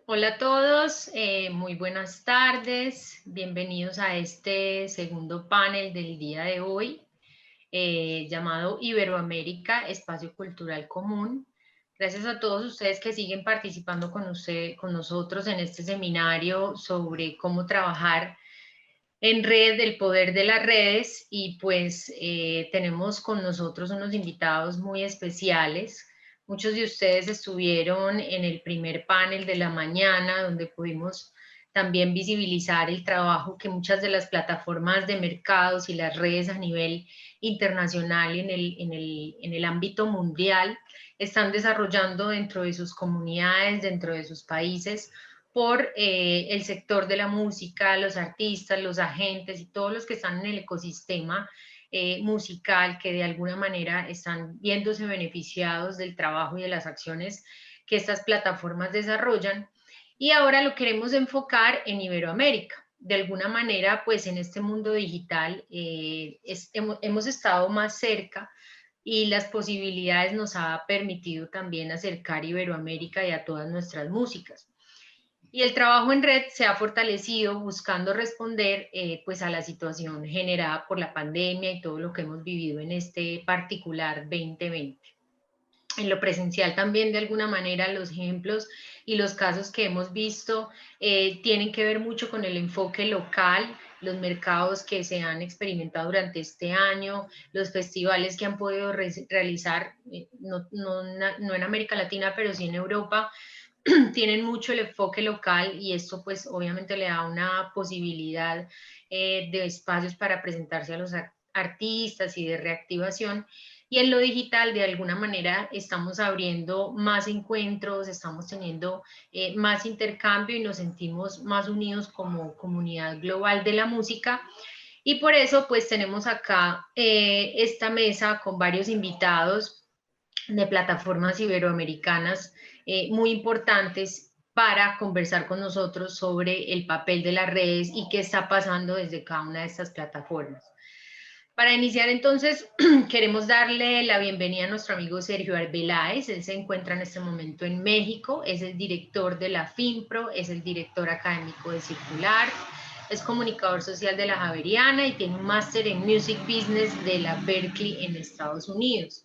Hola a todos, muy buenas tardes, bienvenidos a este segundo panel del día de hoy, llamado Iberoamérica, Espacio Cultural Común. Gracias a todos ustedes que siguen participando con nosotros en este seminario sobre cómo trabajar en red, el poder de las redes, y pues tenemos con nosotros unos invitados muy especiales. Muchos de ustedes estuvieron en el primer panel de la mañana, donde pudimos también visibilizar el trabajo que muchas de las plataformas de mercados y las redes a nivel internacional y en el ámbito mundial están desarrollando dentro de sus comunidades, dentro de sus países, por el sector de la música, los artistas, los agentes y todos los que están en el ecosistema musical, que de alguna manera están viéndose beneficiados del trabajo y de las acciones que estas plataformas desarrollan. Y ahora lo queremos enfocar en Iberoamérica. De alguna manera, pues en este mundo digital hemos estado más cerca y las posibilidades nos ha permitido también acercar Iberoamérica y a todas nuestras músicas. Y el trabajo en red se ha fortalecido buscando responder pues a la situación generada por la pandemia y todo lo que hemos vivido en este particular 2020. En lo presencial también, de alguna manera, los ejemplos y los casos que hemos visto tienen que ver mucho con el enfoque local, los mercados que se han experimentado durante este año, los festivales que han podido realizar, no en América Latina, pero sí en Europa, tienen mucho el enfoque local, y esto pues obviamente le da una posibilidad de espacios para presentarse a los artistas y de reactivación. Y en lo digital, de alguna manera, estamos abriendo más encuentros, estamos teniendo más intercambio y nos sentimos más unidos como comunidad global de la música. Y por eso, pues tenemos acá esta mesa con varios invitados de plataformas iberoamericanas muy importantes para conversar con nosotros sobre el papel de las redes y qué está pasando desde cada una de estas plataformas. Para iniciar entonces, queremos darle la bienvenida a nuestro amigo Sergio Arbeláez. Él se encuentra en este momento en México, es el director de la FINPRO, es el director académico de Circular, es comunicador social de la Javeriana y tiene un máster en Music Business de la Berkeley en Estados Unidos.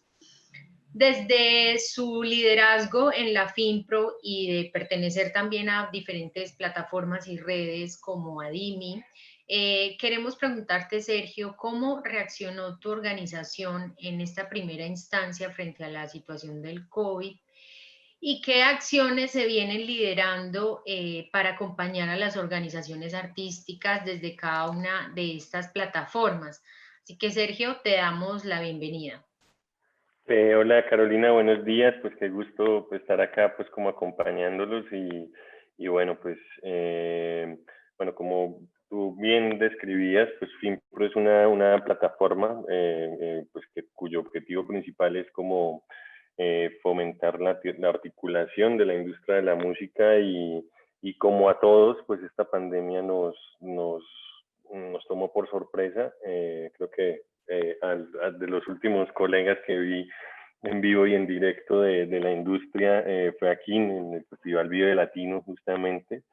Desde su liderazgo en la FINPRO y de pertenecer también a diferentes plataformas y redes como Adimi, queremos preguntarte, Sergio, ¿cómo reaccionó tu organización en esta primera instancia frente a la situación del COVID? ¿Y qué acciones se vienen liderando para acompañar a las organizaciones artísticas desde cada una de estas plataformas? Así que, Sergio, te damos la bienvenida. Hola Carolina, buenos días, pues qué gusto pues, estar acá pues como acompañándolos y bueno pues bueno como tú bien describías pues FinPro es una plataforma pues cuyo objetivo principal es como fomentar la articulación de la industria de la música y como a todos pues esta pandemia nos tomó por sorpresa, creo que de los últimos colegas que vi en vivo y en directo de la industria fue aquí en el Festival Vive Latino justamente.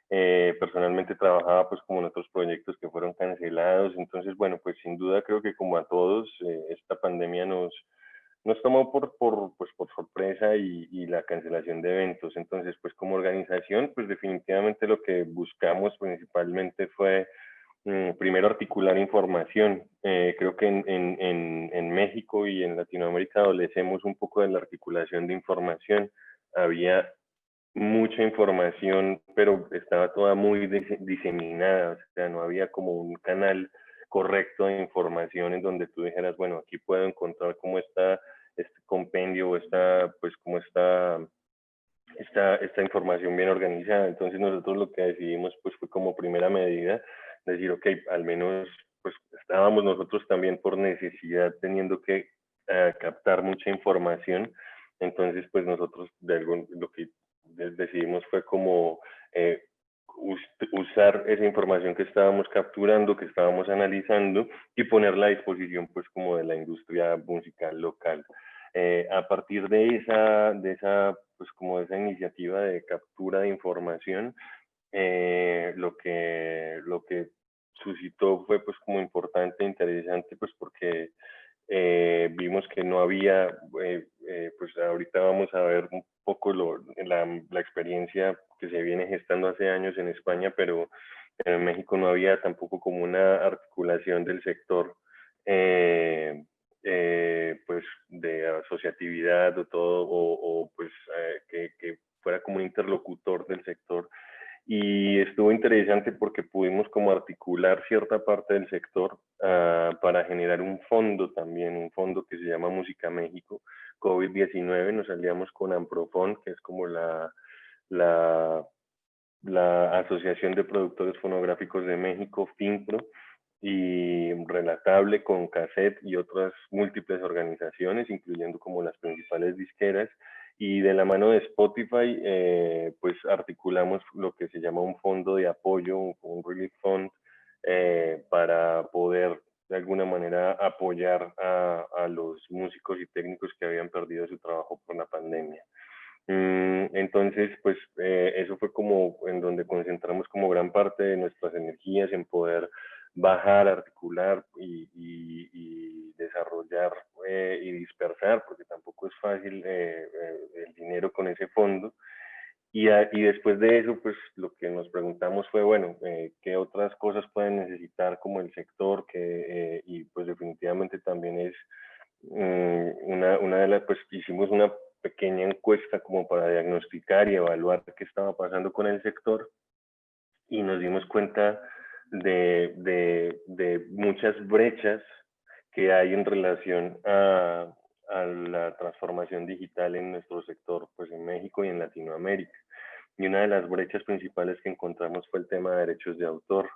Personalmente trabajaba pues como en otros proyectos que fueron cancelados, entonces bueno pues sin duda creo que como a todos esta pandemia nos tomó pues, por sorpresa y la cancelación de eventos. Entonces pues como organización pues definitivamente lo que buscamos principalmente fue primero articular información. Creo que en México y en Latinoamérica adolecemos un poco de la articulación de información. Había mucha información, pero estaba toda muy diseminada, o sea, no había como un canal correcto de información en donde tú dijeras, bueno, aquí puedo encontrar cómo está este compendio o está, pues, cómo está esta información bien organizada. Entonces nosotros lo que decidimos pues fue como primera medida decir, ok, al menos pues estábamos nosotros también por necesidad teniendo que captar mucha información. Entonces pues nosotros lo que decidimos fue como usar esa información que estábamos capturando, que estábamos analizando y ponerla a disposición pues como de la industria musical local. A partir pues como de esa iniciativa de captura de información, lo que suscitó fue pues como importante e interesante, pues porque vimos que no había, pues ahorita vamos a ver un poco la experiencia que se viene gestando hace años en España, pero en México no había tampoco como una articulación del sector, pues de asociatividad o todo, pues que fuera como un interlocutor del sector. Y estuvo interesante porque pudimos como articular cierta parte del sector para generar un fondo también, un fondo que se llama Música México COVID-19. Nos aliamos con Amprofon, que es como la, la Asociación de Productores Fonográficos de México, FINPRO, y Relatable con Cassette y otras múltiples organizaciones, incluyendo como las principales disqueras. Y de la mano de Spotify, pues articulamos lo que se llama un fondo de apoyo, un relief fund, para poder de alguna manera apoyar a los músicos y técnicos que habían perdido su trabajo por la pandemia. Entonces, pues eso fue como en donde concentramos como gran parte de nuestras energías en poder bajar, articular y desarrollar y dispersar, porque tampoco es fácil el dinero con ese fondo. Y después de eso, pues lo que nos preguntamos fue, bueno, ¿qué otras cosas pueden necesitar como el sector? Y pues definitivamente también es una de las, pues hicimos una pequeña encuesta como para diagnosticar y evaluar qué estaba pasando con el sector y nos dimos cuenta de muchas brechas que hay en relación a la transformación digital en nuestro sector, pues en México y en Latinoamérica. Y una de las brechas principales que encontramos fue el tema de derechos de autor.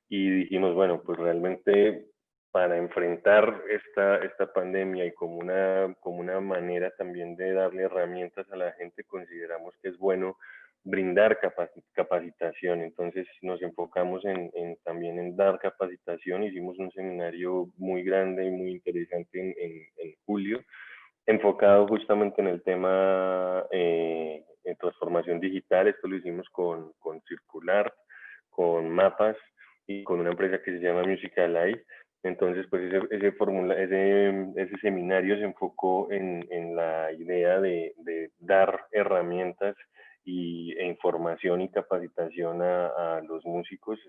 Y dijimos, bueno, pues realmente para enfrentar esta pandemia y como una manera también de darle herramientas a la gente, consideramos que es bueno brindar capacitación. Entonces nos enfocamos también en dar capacitación. Hicimos un seminario muy grande y muy interesante en julio, enfocado justamente en el tema de transformación digital. Esto lo hicimos con Circular, con Mapas y con una empresa que se llama Musicalite. Entonces, pues ese seminario se enfocó en la idea de dar herramientas e información y capacitación a los músicos.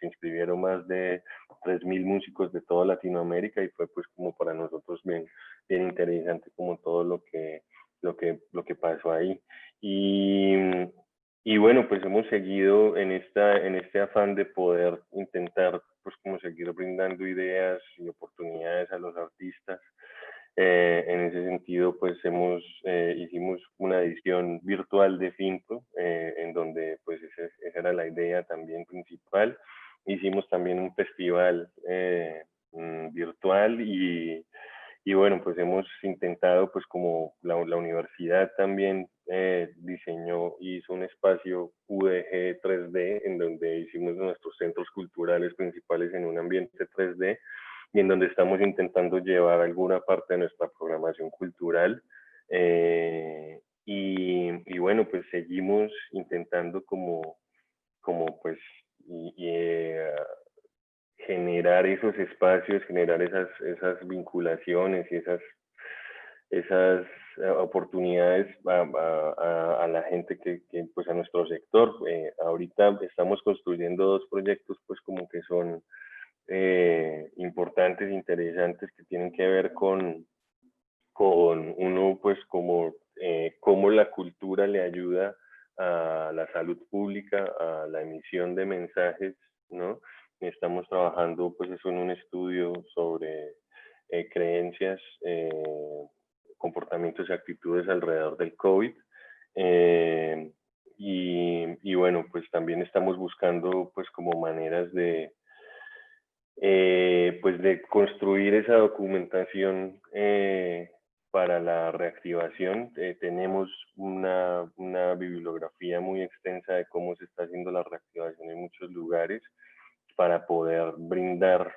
Se inscribieron más de 3.000 músicos de toda Latinoamérica y fue pues como para nosotros bien interesante como todo lo que pasó ahí. Y bueno, pues hemos seguido en este afán de poder intentar pues como seguir brindando ideas y oportunidades a los artistas. En ese sentido, pues hicimos una edición virtual de Finpro, en donde pues esa era la idea también principal. Hicimos también un festival virtual y bueno, pues hemos intentado, pues como la universidad también diseñó y hizo un espacio UDG 3D en donde hicimos nuestros centros culturales principales en un ambiente 3D y en donde estamos intentando llevar alguna parte de nuestra programación cultural. Y bueno, pues seguimos intentando como pues generar esos espacios, generar esas vinculaciones y esas oportunidades a la gente pues a nuestro sector. Ahorita estamos construyendo dos proyectos pues como que son importantes, interesantes, que tienen que ver con uno pues como cómo la cultura le ayuda a la salud pública, a la emisión de mensajes, ¿no? Estamos trabajando pues eso en un estudio sobre creencias, comportamientos y actitudes alrededor del COVID. Y bueno, pues también estamos buscando pues como maneras pues de construir esa documentación para la reactivación. Tenemos una bibliografía muy extensa de cómo se está haciendo la reactivación en muchos lugares para poder brindar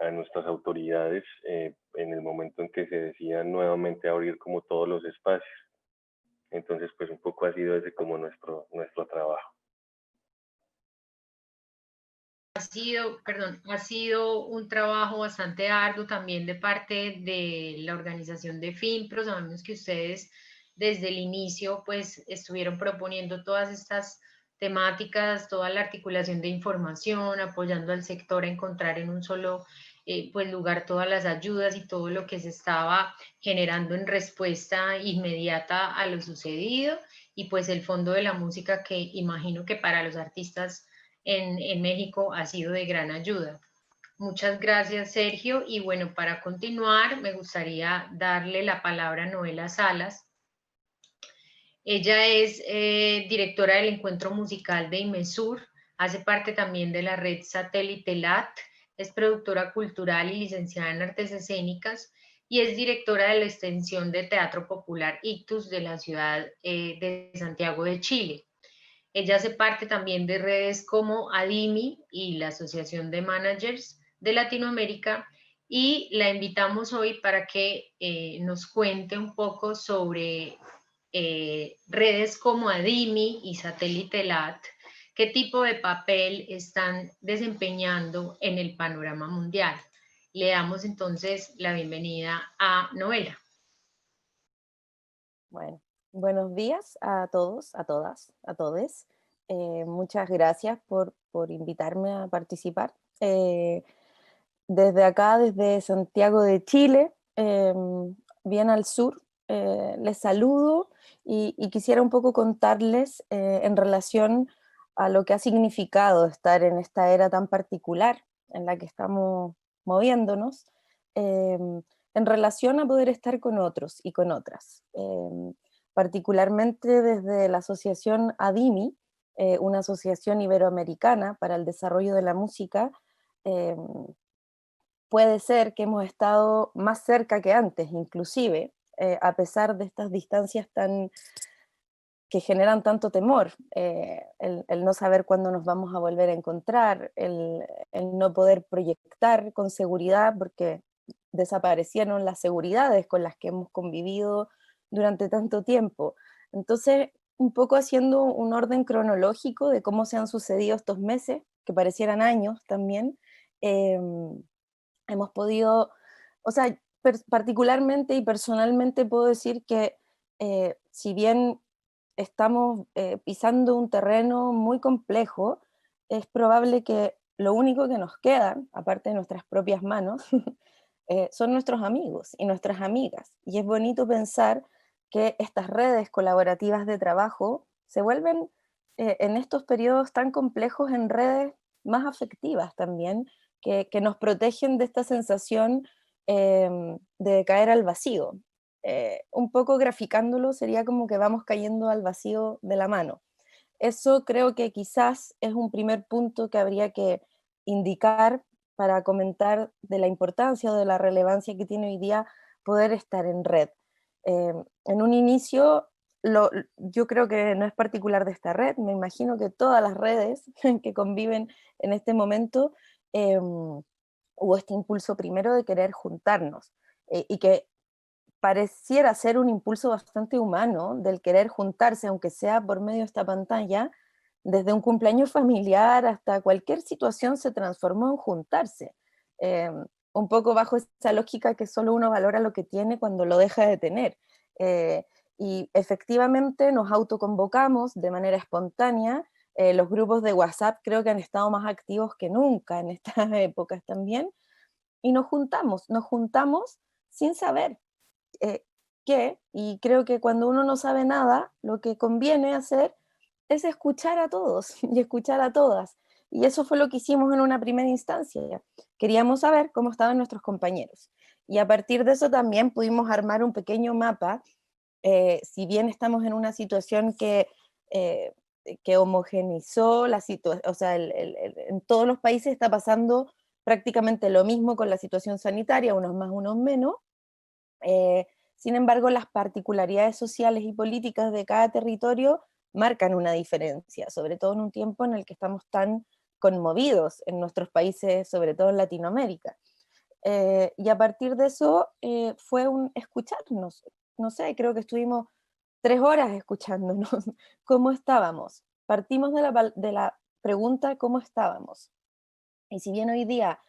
a nuestras autoridades en el momento en que se decida nuevamente como nuestro trabajo. Ha sido un trabajo bastante arduo también de parte de la organización de FIMPRO. Sabemos que ustedes desde el inicio pues estuvieron proponiendo todas estas temáticas, toda la articulación de información, apoyando al sector a encontrar en un solo pues lugar todas las ayudas y todo lo que se estaba generando en respuesta inmediata a lo sucedido, y pues el Fondo de la Música, que imagino que para los artistas en México ha sido de gran ayuda. Muchas gracias, Sergio. Y bueno, para continuar, me gustaría darle la palabra a Noela Salas. Ella es directora del Encuentro Musical de IMESUR, hace parte también de la red Satélite LAT, es productora cultural y licenciada en artes escénicas, y es directora de la extensión de Teatro Popular Ictus de la ciudad de Santiago de Chile. Ella hace parte también de redes como ADIMI y la Asociación de Managers de Latinoamérica, y la invitamos hoy para que nos cuente un poco sobre redes como ADIMI y Satélite LAT, qué tipo de papel están desempeñando en el panorama mundial. Le damos entonces la bienvenida a Noela. Bueno, buenos días a todos, a todas, a todes. Muchas gracias por invitarme a participar. Desde acá, desde Santiago de Chile, bien al sur, les saludo y quisiera un poco contarles en relación a lo que ha significado estar en esta era tan particular en la que estamos moviéndonos, en relación a poder estar con otros y con otras. Particularmente desde la asociación ADIMI, una asociación iberoamericana para el desarrollo de la música. Puede ser que hemos estado más cerca que antes, inclusive, a pesar de estas distancias que generan tanto temor, el no saber cuándo nos vamos a volver a encontrar, el no poder proyectar con seguridad porque desaparecieron las seguridades con las que hemos convivido durante tanto tiempo. Entonces, un poco haciendo un orden cronológico de cómo se han sucedido estos meses, que parecieran años también, hemos podido, o sea, particularmente y personalmente puedo decir que si bien estamos pisando un terreno muy complejo, es probable que lo único que nos queda, aparte de nuestras propias manos, son nuestros amigos y nuestras amigas. Y es bonito pensar que estas redes colaborativas de trabajo se vuelven en estos periodos tan complejos en redes más afectivas también, que nos protegen de esta sensación de caer al vacío. Un poco graficándolo sería como que vamos cayendo al vacío de la mano. Eso creo que quizás es un primer punto que habría que indicar para comentar de la importancia o de la relevancia que tiene hoy día poder estar en red. En un inicio, yo creo que no es particular de esta red, me imagino que todas las redes que conviven en este momento, hubo este impulso primero de querer juntarnos, y que pareciera ser un impulso bastante humano del querer juntarse, aunque sea por medio de esta pantalla, desde un cumpleaños familiar hasta cualquier situación se transformó en juntarse. Eh, un poco bajo esa lógica que solo uno valora lo que tiene cuando lo deja de tener. Eh, y efectivamente nos autoconvocamos de manera espontánea. Los grupos de WhatsApp creo que han estado más activos que nunca en estas épocas también. Y nos juntamos sin saber qué, y creo que cuando uno no sabe nada, lo que conviene hacer es escuchar a todos y escuchar a todas. Y eso fue lo que hicimos en una primera instancia. Queríamos saber cómo estaban nuestros compañeros. Y a partir de eso también pudimos armar un pequeño mapa, si bien estamos en una situación eh, que homogenizó la situación, o sea, en todos los países está pasando prácticamente lo mismo con la situación sanitaria, unos más, unos menos. Sin embargo, las particularidades sociales y políticas de cada territorio marcan una diferencia, sobre todo en un tiempo en el que estamos tan conmovidos en nuestros países, sobre todo en Latinoamérica. Y a partir de eso fue un escucharnos. No sé, creo que estuvimos 3 horas escuchándonos cómo estábamos. Partimos de la pregunta cómo estábamos. Y si bien hoy día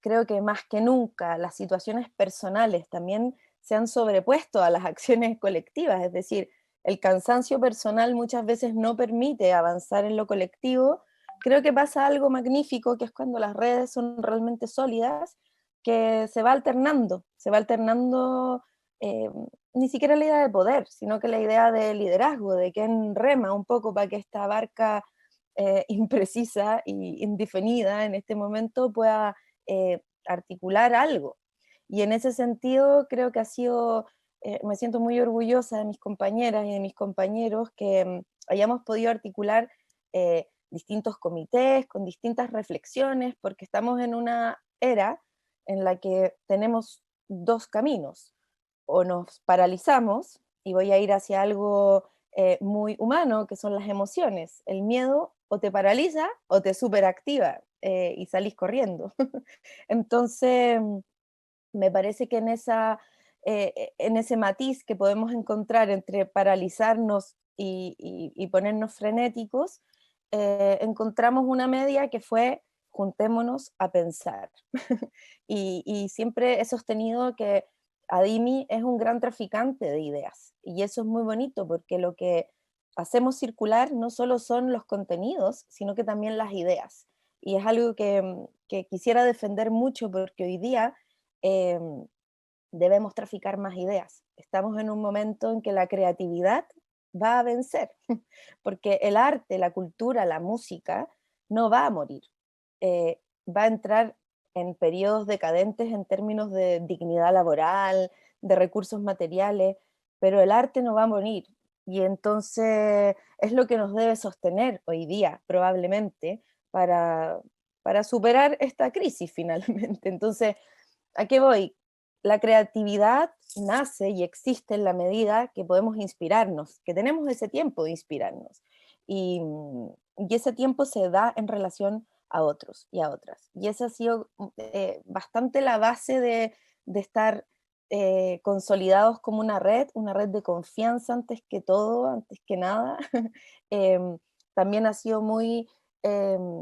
creo que más que nunca las situaciones personales también se han sobrepuesto a las acciones colectivas, es decir, el cansancio personal muchas veces no permite avanzar en lo colectivo, creo que pasa algo magnífico, que es cuando las redes son realmente sólidas, que se va alternando eh, ni siquiera la idea de poder, sino que la idea de liderazgo, de quién rema un poco para que esta barca imprecisa y indefinida en este momento pueda articular algo. Y en ese sentido creo que ha sido, me siento muy orgullosa de mis compañeras y de mis compañeros que hayamos podido articular distintos comités con distintas reflexiones, porque estamos en una era en la que tenemos 2 caminos: o nos paralizamos, y voy a ir hacia algo muy humano, que son las emociones. El miedo o te paraliza o te superactiva y salís corriendo. Entonces, me parece que en ese matiz que podemos encontrar entre paralizarnos y ponernos frenéticos, encontramos una media que fue juntémonos a pensar. Y siempre he sostenido que Adimi es un gran traficante de ideas, y eso es muy bonito porque lo que hacemos circular no solo son los contenidos, sino que también las ideas. Y es algo que quisiera defender mucho porque hoy día eh, debemos traficar más ideas. Estamos en un momento en que la creatividad va a vencer, porque el arte, la cultura, la música no va a morir. Va a entrar en periodos decadentes en términos de dignidad laboral, de recursos materiales, pero el arte no va a morir. Y entonces es lo que nos debe sostener hoy día, probablemente, para, para superar esta crisis finalmente. Entonces, ¿a qué voy? La creatividad nace y existe en la medida que podemos inspirarnos, que tenemos ese tiempo de inspirarnos. Y ese tiempo se da en relación a otros y a otras. Y esa ha sido bastante la base de estar consolidados como una red de confianza antes que todo, antes que nada. Em, También ha sido muy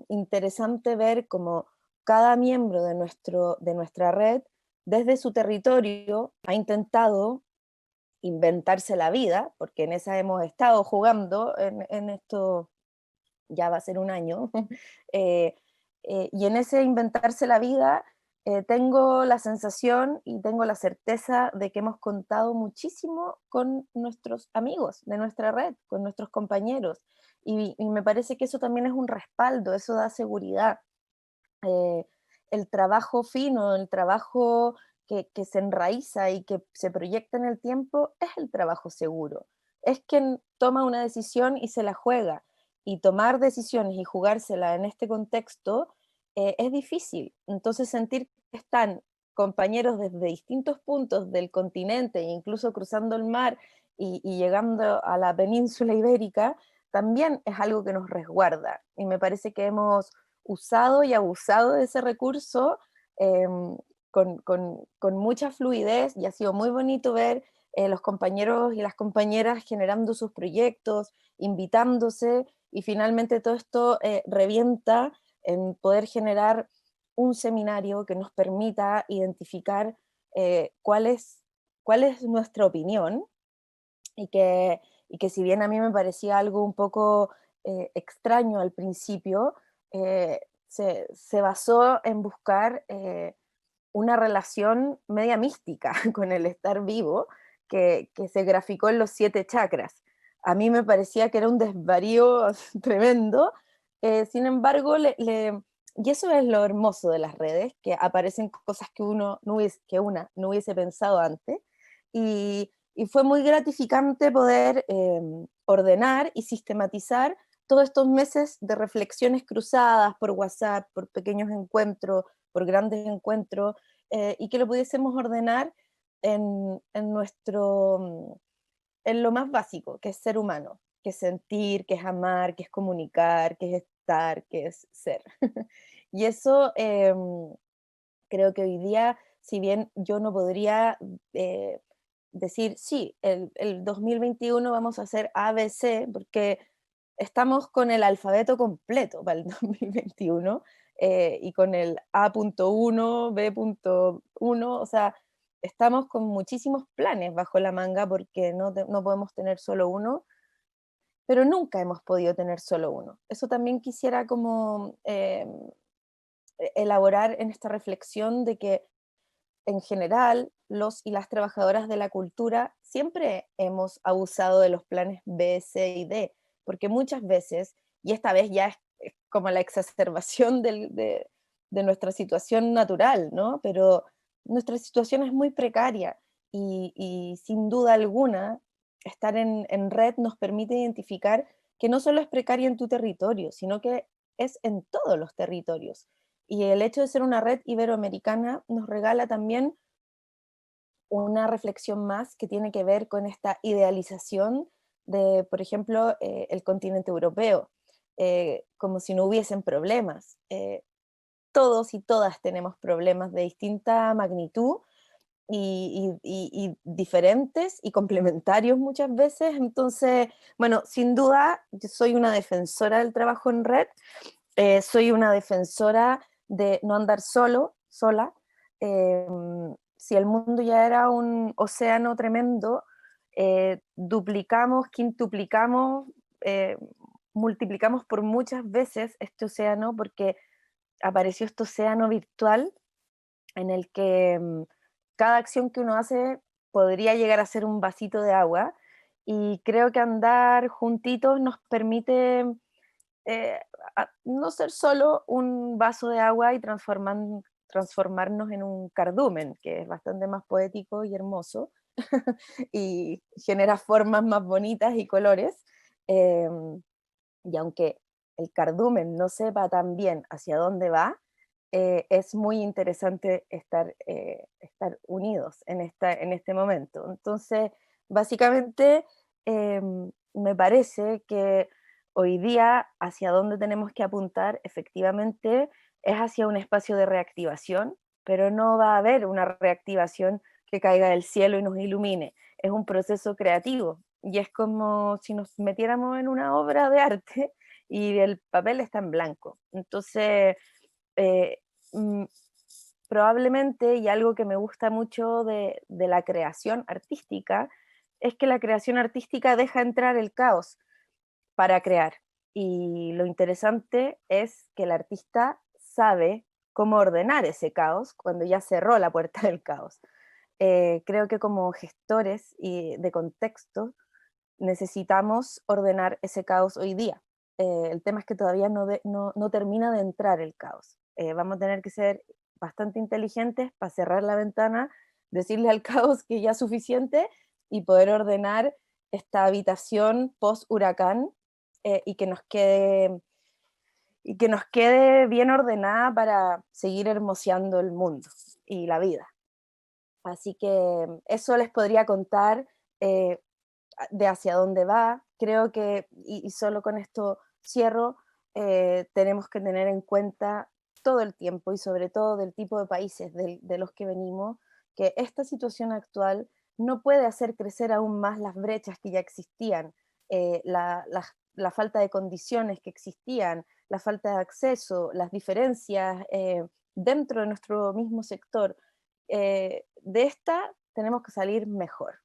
interesante ver cómo cada miembro de nuestra red, desde su territorio, ha intentado inventarse la vida, porque en esa hemos estado jugando en esto, ya va a ser un año, eh, y en ese inventarse la vida tengo la sensación y tengo la certeza de que hemos contado muchísimo con nuestros amigos de nuestra red, con nuestros compañeros, y me parece que eso también es un respaldo, eso da seguridad. eh, el trabajo fino, el trabajo que se enraiza y que se proyecta en el tiempo es el trabajo seguro. Es quien toma una decisión y se la juega. Y tomar decisiones y jugársela en este contexto es difícil. Entonces sentir que están compañeros desde distintos puntos del continente, e incluso cruzando el mar y llegando a la península ibérica, también es algo que nos resguarda. Y me parece que hemos usado y abusado de ese recurso eh, con mucha fluidez, y ha sido muy bonito ver los compañeros y las compañeras generando sus proyectos, invitándose, y finalmente todo esto revienta en poder generar un seminario que nos permita identificar cuál es nuestra opinión, y que si bien a mí me parecía algo un poco extraño al principio, se basó en buscar una relación media mística con el estar vivo, que se graficó en los 7 chakras. A mí me parecía que era un desvarío tremendo, sin embargo, y eso es lo hermoso de las redes, que aparecen cosas que una no hubiese pensado antes, y fue muy gratificante poder ordenar y sistematizar todos estos meses de reflexiones cruzadas por WhatsApp, por pequeños encuentros, por grandes encuentros, y que lo pudiésemos ordenar en lo más básico, que es ser humano, que es sentir, que es amar, que es comunicar, que es estar, que es ser. Y eso creo que hoy día, si bien yo no podría decir, sí, el 2021 vamos a hacer ABC, porque estamos con el alfabeto completo para el 2021, y con el A.1, B.1, o sea, estamos con muchísimos planes bajo la manga porque no podemos tener solo uno, pero nunca hemos podido tener solo uno. Eso también quisiera como elaborar en esta reflexión de que en general los y las trabajadoras de la cultura siempre hemos abusado de los planes B, C y D, porque muchas veces, y esta vez ya es como la exacerbación de nuestra situación natural, ¿no? Pero nuestra situación es muy precaria y sin duda alguna estar en red nos permite identificar que no solo es precaria en tu territorio, sino que es en todos los territorios. Y el hecho de ser una red iberoamericana nos regala también una reflexión más que tiene que ver con esta idealización de, por ejemplo, el continente europeo, como si no hubiesen problemas. Todos y todas tenemos problemas de distinta magnitud y diferentes y complementarios muchas veces. Entonces, bueno, sin duda, yo soy una defensora del trabajo en red, soy una defensora de no andar sola. Eh, si el mundo ya era un océano tremendo, duplicamos, quintuplicamos, eh, multiplicamos por muchas veces este océano porque apareció este océano virtual en el que cada acción que uno hace podría llegar a ser un vasito de agua, y creo que andar juntitos nos permite eh, no ser solo un vaso de agua y transformarnos en un cardumen, que es bastante más poético y hermoso, y genera formas más bonitas y colores. eh, y aunque el cardumen no sepa tan bien hacia dónde va, es muy interesante estar unidos en este momento. Entonces, básicamente, me parece que hoy día hacia dónde tenemos que apuntar efectivamente es hacia un espacio de reactivación, pero no va a haber una reactivación que caiga del cielo y nos ilumine. Es un proceso creativo y es como si nos metiéramos en una obra de arte y el papel está en blanco. Entonces, eh, mm, probablemente, y algo que me gusta mucho de la creación artística, es que la creación artística deja entrar el caos para crear. Y lo interesante es que el artista sabe cómo ordenar ese caos cuando ya cerró la puerta del caos. Creo que como gestores y de contexto necesitamos ordenar ese caos hoy día. El tema es que todavía no termina de entrar el caos. Vamos a tener que ser bastante inteligentes para cerrar la ventana, decirle al caos que ya es suficiente y poder ordenar esta habitación post huracán, y que nos quede bien ordenada para seguir hermoseando el mundo y la vida. Así que eso les podría contar eh, de hacia dónde va. Creo que, y solo con esto cierro, tenemos que tener en cuenta todo el tiempo y sobre todo del tipo de países de los que venimos, que esta situación actual no puede hacer crecer aún más las brechas que ya existían, la falta de condiciones que existían, la falta de acceso, las diferencias dentro de nuestro mismo sector. De esta tenemos que salir mejor.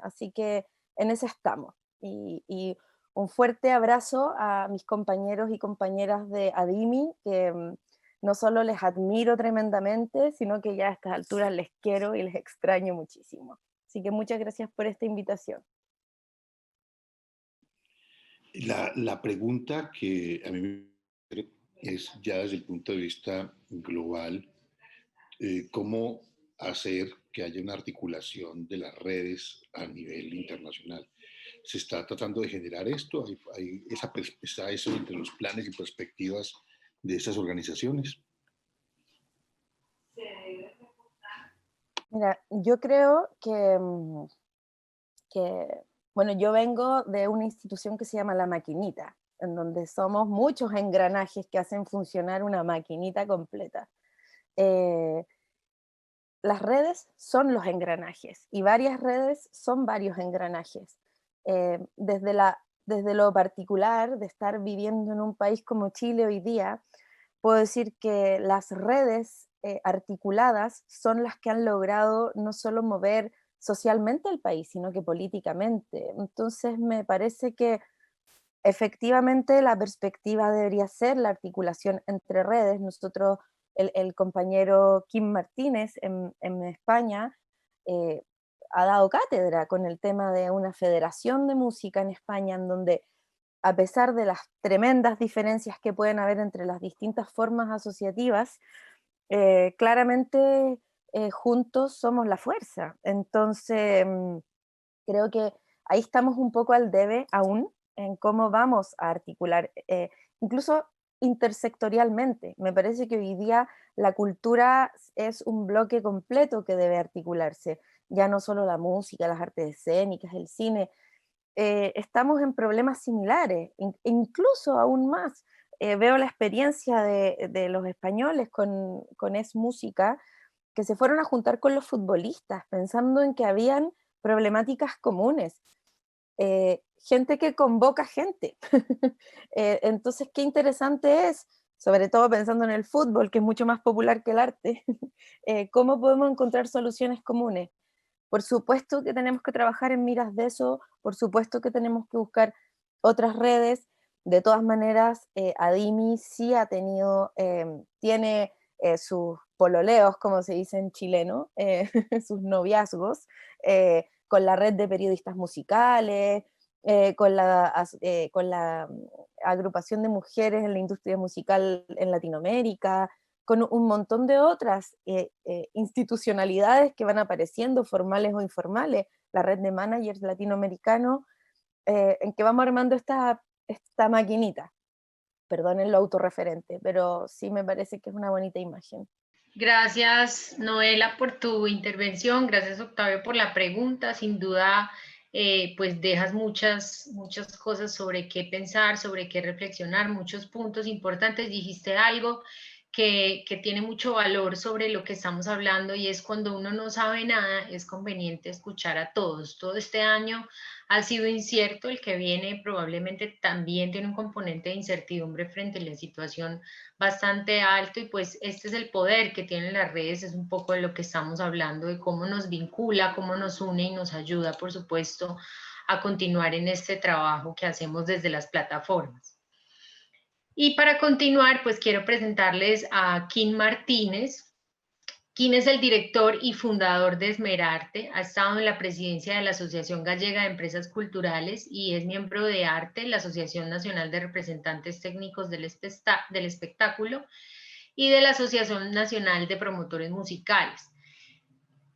Así que en eso estamos. Y un fuerte abrazo a mis compañeros y compañeras de ADIMI, que no solo les admiro tremendamente, sino que ya a estas alturas les quiero y les extraño muchísimo. Así que muchas gracias por esta invitación. La pregunta que a mí me es ya desde el punto de vista global, cómo hacer que haya una articulación de las redes a nivel internacional. ¿Se está tratando de generar esto? ¿Está eso entre los planes y perspectivas de esas organizaciones? Mira, yo creo bueno, yo vengo de una institución que se llama La Maquinita, en donde somos muchos engranajes que hacen funcionar una maquinita completa. Eh, las redes son los engranajes y varias redes son varios engranajes. Desde lo particular de estar viviendo en un país como Chile hoy día, puedo decir que las redes articuladas son las que han logrado no solo mover socialmente el país, sino que políticamente. Entonces me parece que efectivamente la perspectiva debería ser la articulación entre redes. Nosotros, el compañero Kim Martínez en España, eh, ha dado cátedra con el tema de una federación de música en España, en donde a pesar de las tremendas diferencias que pueden haber entre las distintas formas asociativas, claramente juntos somos la fuerza. Entonces, creo que ahí estamos un poco al debe aún en cómo vamos a articular, incluso intersectorialmente. Me parece que hoy día la cultura es un bloque completo que debe articularse, ya no solo la música, las artes escénicas, el cine. Estamos en problemas similares, incluso aún más. Veo la experiencia de los españoles con Es Música, que se fueron a juntar con los futbolistas, pensando en que habían problemáticas comunes. Gente que convoca gente. Entonces, qué interesante es, sobre todo pensando en el fútbol, que es mucho más popular que el arte, cómo podemos encontrar soluciones comunes. Por supuesto que tenemos que trabajar en miras de eso, por supuesto que tenemos que buscar otras redes. De todas maneras, Adimi sí ha tenido, tiene sus pololeos, como se dice en chileno, sus noviazgos, con la red de periodistas musicales, con la agrupación de mujeres en la industria musical en Latinoamérica, con un montón de otras institucionalidades que van apareciendo, formales o informales, la red de managers latinoamericanos, en que vamos armando esta maquinita. Perdonen lo autorreferente, pero sí me parece que es una bonita imagen. Gracias, Noela, por tu intervención. Gracias, Octavio, por la pregunta. Sin duda, pues dejas muchas cosas sobre qué pensar, sobre qué reflexionar, muchos puntos importantes. Dijiste algo que tiene mucho valor sobre lo que estamos hablando, y es cuando uno no sabe nada, es conveniente escuchar a todos. Todo este año ha sido incierto, el que viene probablemente también tiene un componente de incertidumbre frente a la situación bastante alto, y pues este es el poder que tienen las redes, es un poco de lo que estamos hablando, de cómo nos vincula, cómo nos une y nos ayuda, por supuesto, a continuar en este trabajo que hacemos desde las plataformas. Y para continuar, pues quiero presentarles a Kim Martínez. Kim es el director y fundador de Esmerarte, ha estado en la presidencia de la Asociación Gallega de Empresas Culturales y es miembro de ARTE, la Asociación Nacional de Representantes Técnicos del Espectáculo, y de la Asociación Nacional de Promotores Musicales.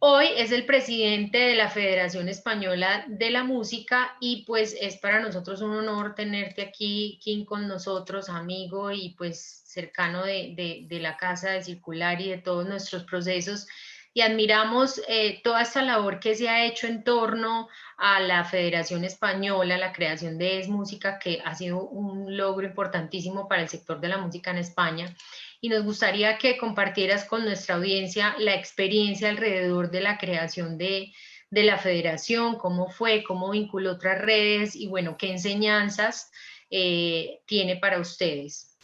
Hoy es el presidente de la Federación Española de la Música, y pues es para nosotros un honor tenerte aquí, Kim, con nosotros, amigo y pues cercano de la Casa de Circular y de todos nuestros procesos, y admiramos toda esta labor que se ha hecho en torno a la Federación Española, la creación de Es Música, que ha sido un logro importantísimo para el sector de la música en España. Y nos gustaría que compartieras con nuestra audiencia la experiencia alrededor de la creación de la federación, cómo fue, cómo vinculó otras redes y bueno, qué enseñanzas tiene para ustedes.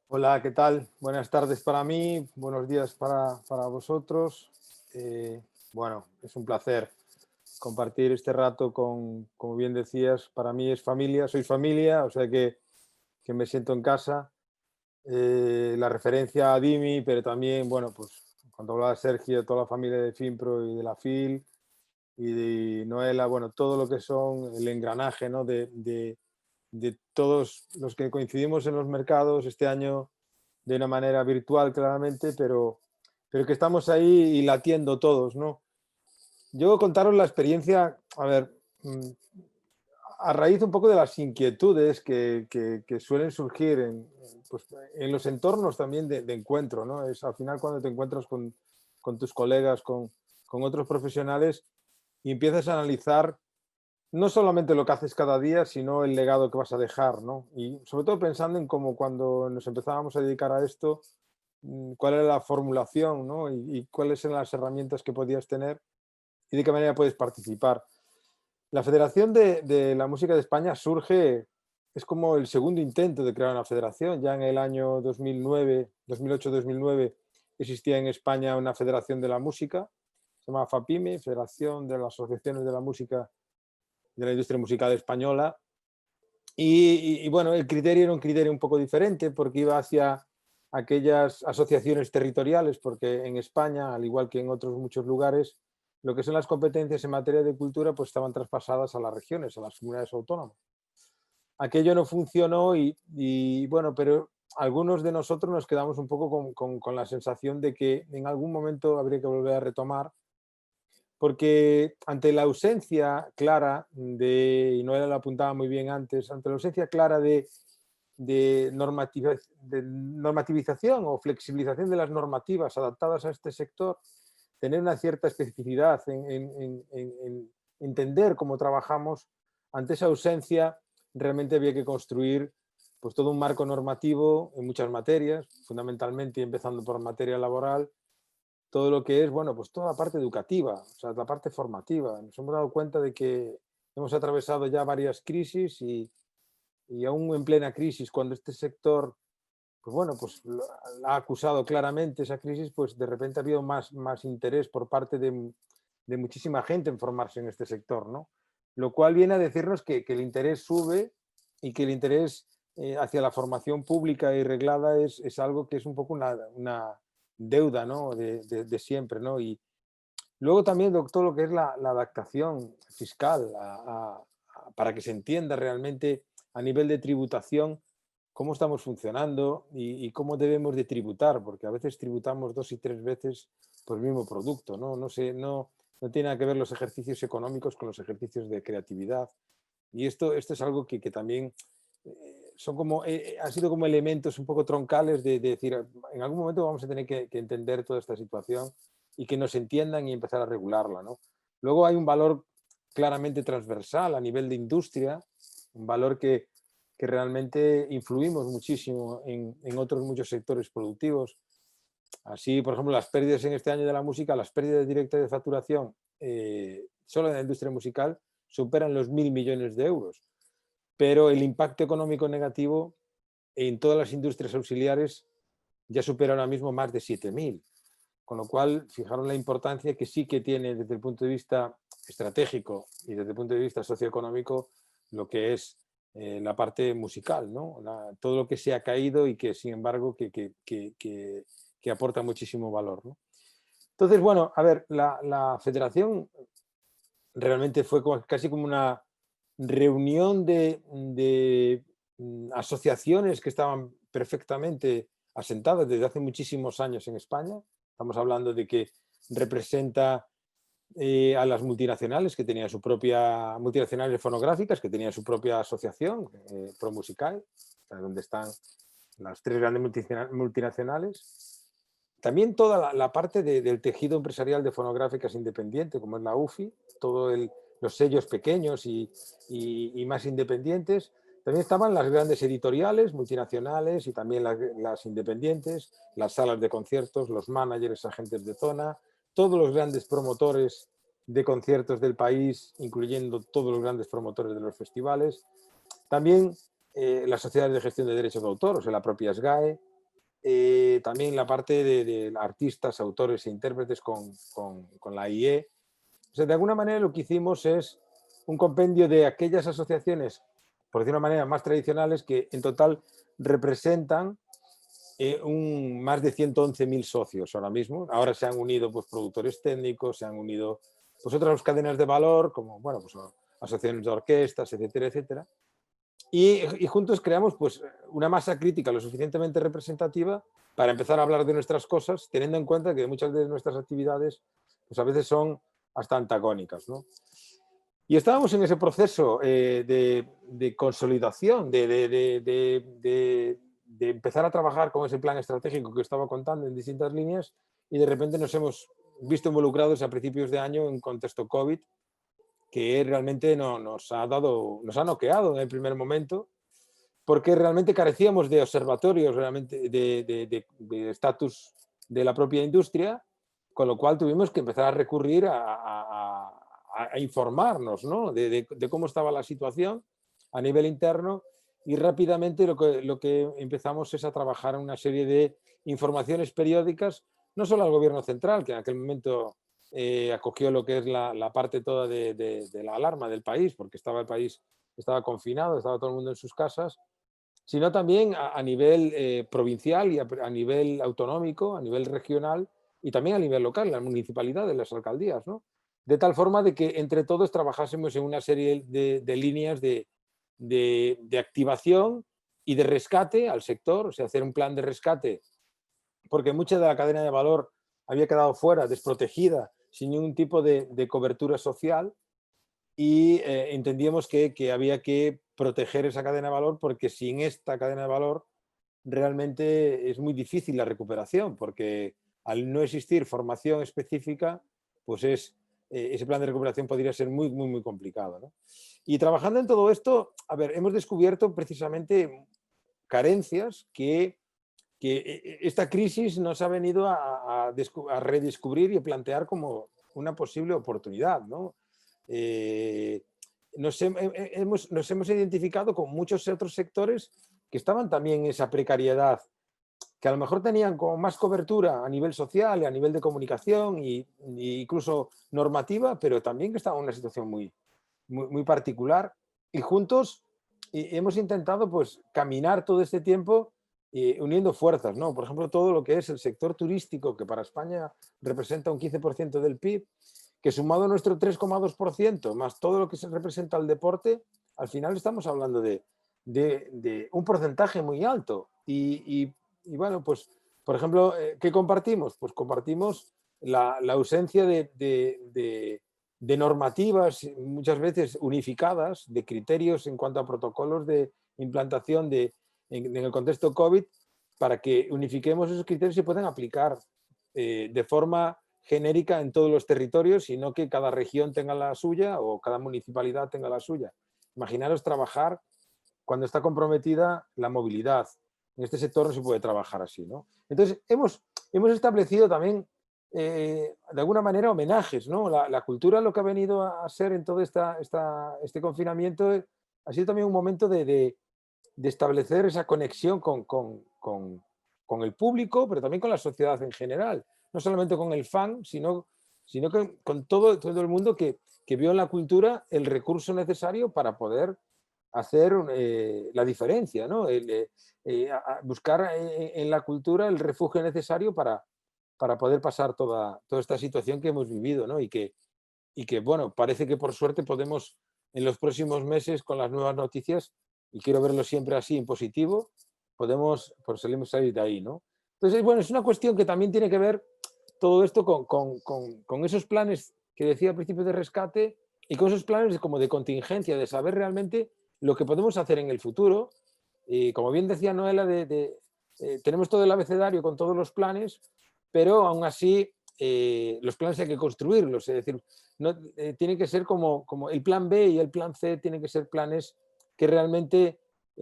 Hola, ¿qué tal? Buenas tardes para mí, buenos días para vosotros. Bueno, es un placer compartir este rato como bien decías, para mí es familia, soy familia, o sea que me siento en casa. La referencia a Dimi, pero también, bueno, pues cuando hablaba Sergio, toda la familia de Finpro y de la FIL y de Noela, bueno, todo lo que son el engranaje, ¿no? de todos los que coincidimos en los mercados este año de una manera virtual claramente, pero que estamos ahí y latiendo todos, ¿no? Yo contaros la experiencia, a ver, a raíz un poco de las inquietudes que suelen surgir pues, en los entornos también de encuentro, ¿no? Es al final cuando te encuentras con tus colegas, con otros profesionales y empiezas a analizar no solamente lo que haces cada día, sino el legado que vas a dejar, ¿no? Y sobre todo pensando en cómo cuando nos empezábamos a dedicar a esto, cuál era la formulación, ¿no? Y cuáles eran las herramientas que podías tener y de qué manera puedes participar. La Federación de la Música de España surge, es como el segundo intento de crear una federación. Ya en el año 2009, 2008-2009 existía en España una Federación de la Música, se llama FAPIME, Federación de las Asociaciones de la Música, de la Industria Musical Española. Y bueno, el criterio era un criterio un poco diferente porque iba hacia aquellas asociaciones territoriales, porque en España, al igual que en otros muchos lugares, lo que son las competencias en materia de cultura pues estaban traspasadas a las regiones, a las comunidades autónomas. Aquello no funcionó y bueno, pero algunos de nosotros nos quedamos un poco con la sensación de que en algún momento habría que volver a retomar, porque ante la ausencia clara de, y Noelia lo apuntaba muy bien antes, ante la ausencia clara de normativización o flexibilización de las normativas adaptadas a este sector, tener una cierta especificidad en entender cómo trabajamos, ante esa ausencia realmente había que construir pues, todo un marco normativo en muchas materias, fundamentalmente empezando por materia laboral, todo lo que es, bueno, pues toda la parte educativa, o sea, la parte formativa. Nos hemos dado cuenta de que hemos atravesado ya varias crisis y aún en plena crisis, cuando este sector, pues bueno, pues ha acusado claramente esa crisis, pues de repente ha habido más interés por parte de muchísima gente en formarse en este sector, ¿no? Lo cual viene a decirnos que el interés sube y que el interés hacia la formación pública y reglada es algo que es un poco una deuda, ¿no? de siempre, ¿no? Y luego también, doctor, lo que es la adaptación fiscal para que se entienda realmente a nivel de tributación cómo estamos funcionando y cómo debemos de tributar, porque a veces tributamos 2 y 3 veces por el mismo producto, ¿no? No tiene nada que ver los ejercicios económicos con los ejercicios de creatividad. Y esto es algo que también son como, han sido como elementos un poco troncales de decir, en algún momento vamos a tener que entender toda esta situación y que nos entiendan y empezar a regularla, ¿no? Luego hay un valor claramente transversal a nivel de industria, un valor que realmente influimos muchísimo en otros muchos sectores productivos. Así, por ejemplo, las pérdidas en este año de la música, las pérdidas directas de facturación solo en la industria musical superan los 1.000 millones de euros. Pero el impacto económico negativo en todas las industrias auxiliares ya supera ahora mismo más de 7.000. Con lo cual, fijaros la importancia que sí que tiene desde el punto de vista estratégico y desde el punto de vista socioeconómico lo que es la parte musical, ¿no? Todo lo que se ha caído y que, sin embargo, que aporta muchísimo valor, ¿no? Entonces, bueno, a ver, la federación realmente fue casi como una reunión de asociaciones que estaban perfectamente asentadas desde hace muchísimos años en España. Estamos hablando de que representa a las multinacionales que tenían su propia, multinacionales fonográficas que tenían su propia asociación, ProMusicae, donde están las 3 grandes multinacionales. También toda la parte del tejido empresarial de fonográficas independiente, como es la UFI, todos los sellos pequeños y más independientes. También estaban las grandes editoriales multinacionales y también las independientes, las salas de conciertos, los managers, agentes de zona, todos los grandes promotores de conciertos del país, incluyendo todos los grandes promotores de los festivales. También las sociedades de gestión de derechos de autor, o sea, la propia SGAE. También la parte de artistas, autores e intérpretes con la IE. O sea, de alguna manera lo que hicimos es un compendio de aquellas asociaciones, por decir una manera, más tradicionales que en total representan más de 111.000 socios ahora mismo. Ahora se han unido pues, productores técnicos, se han unido pues, otras cadenas de valor, como bueno, pues, asociaciones de orquestas, etcétera, etcétera. Y juntos creamos pues, una masa crítica lo suficientemente representativa para empezar a hablar de nuestras cosas, teniendo en cuenta que muchas de nuestras actividades pues, a veces son hasta antagónicas, ¿no? Y estábamos en ese proceso de consolidación, de empezar a trabajar con ese plan estratégico que estaba contando en distintas líneas y de repente nos hemos visto involucrados a principios de año en contexto COVID, que realmente nos ha noqueado en el primer momento, porque realmente carecíamos de observatorios realmente de estatus de la propia industria, con lo cual tuvimos que empezar a recurrir a informarnos, ¿no? de cómo estaba la situación a nivel interno, y rápidamente lo que empezamos es a trabajar en una serie de informaciones periódicas, no solo al gobierno central, que en aquel momento acogió lo que es la parte toda de la alarma del país, porque el país estaba confinado, estaba todo el mundo en sus casas, sino también a nivel provincial y a nivel autonómico, a nivel regional y también a nivel local, las municipalidades, las alcaldías, ¿no? De tal forma de que entre todos trabajásemos en una serie de líneas de activación y de rescate al sector, o sea, hacer un plan de rescate, porque mucha de la cadena de valor había quedado fuera, desprotegida, sin ningún tipo de cobertura social, y entendíamos que había que proteger esa cadena de valor, porque sin esta cadena de valor realmente es muy difícil la recuperación, porque al no existir formación específica, pues ese plan de recuperación podría ser muy, muy, muy complicado, ¿no? Y trabajando en todo esto, a ver, hemos descubierto precisamente carencias que esta crisis nos ha venido a redescubrir y a plantear como una posible oportunidad, ¿no? Nos hemos identificado con muchos otros sectores que estaban también en esa precariedad, que a lo mejor tenían como más cobertura a nivel social y a nivel de comunicación y incluso normativa, pero también que estaban en una situación muy, muy, muy particular. Y juntos hemos intentado pues caminar todo este tiempo uniendo fuerzas, ¿no? Por ejemplo, todo lo que es el sector turístico, que para España representa un 15% del PIB, que sumado a nuestro 3,2%, más todo lo que se representa el deporte, al final estamos hablando de un porcentaje muy alto. Y bueno, pues, por ejemplo, ¿qué compartimos? Pues compartimos la ausencia de normativas muchas veces unificadas, de criterios en cuanto a protocolos de implantación en el contexto COVID, para que unifiquemos esos criterios y puedan aplicar de forma genérica en todos los territorios, sino que cada región tenga la suya o cada municipalidad tenga la suya. Imaginaros trabajar cuando está comprometida la movilidad. En este sector no se puede trabajar así, ¿no? Entonces, hemos establecido también, de alguna manera, homenajes, ¿no? La cultura, lo que ha venido a ser en todo este confinamiento, ha sido también un momento de establecer esa conexión con el público, pero también con la sociedad en general. No solamente con el fan, sino con todo el mundo que vio en la cultura el recurso necesario para poder hacer la diferencia, ¿no? Buscar en la cultura el refugio necesario para poder pasar toda esta situación que hemos vivido, ¿no? Y que, bueno, parece que por suerte podemos en los próximos meses, con las nuevas noticias, y quiero verlo siempre así en positivo, podemos salir de ahí, ¿no? Entonces, bueno, es una cuestión que también tiene que ver todo esto con esos planes que decía al principio de rescate y con esos planes como de contingencia, de saber realmente lo que podemos hacer en el futuro. Y como bien decía Noela, tenemos todo el abecedario con todos los planes, pero aún así los planes hay que construirlos. Es decir, no, tiene que ser como el plan B y el plan C tienen que ser planes que realmente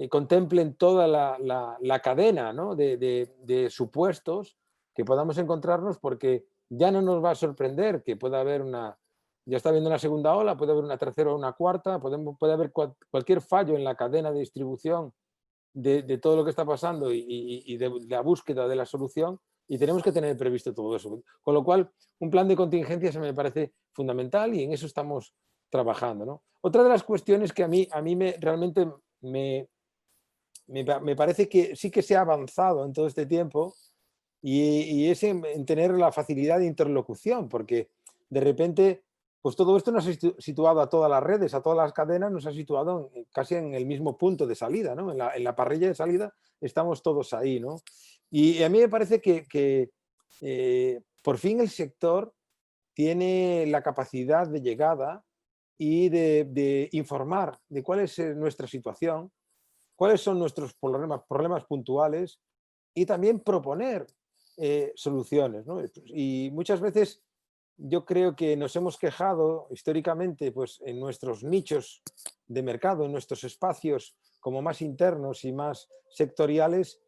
contemplen toda la cadena, ¿no? de supuestos que podamos encontrarnos, porque ya no nos va a sorprender que pueda haber ya está habiendo una segunda ola, puede haber una tercera o una cuarta, puede haber cualquier fallo en la cadena de distribución de todo lo que está pasando y de la búsqueda de la solución, y tenemos que tener previsto todo eso. Con lo cual, un plan de contingencia se me parece fundamental y en eso estamos trabajando, ¿no? Otra de las cuestiones que a mí realmente me parece que sí que se ha avanzado en todo este tiempo y es en tener la facilidad de interlocución, porque de repente, pues todo esto nos ha situado a todas las redes, a todas las cadenas, nos ha situado casi en el mismo punto de salida, ¿no? En la parrilla de salida estamos todos ahí, ¿no? Y a mí me parece que por fin el sector tiene la capacidad de llegada y de informar de cuál es nuestra situación, cuáles son nuestros problemas puntuales y también proponer soluciones, ¿no? Y muchas veces yo creo que nos hemos quejado históricamente pues, en nuestros nichos de mercado, en nuestros espacios como más internos y más sectoriales,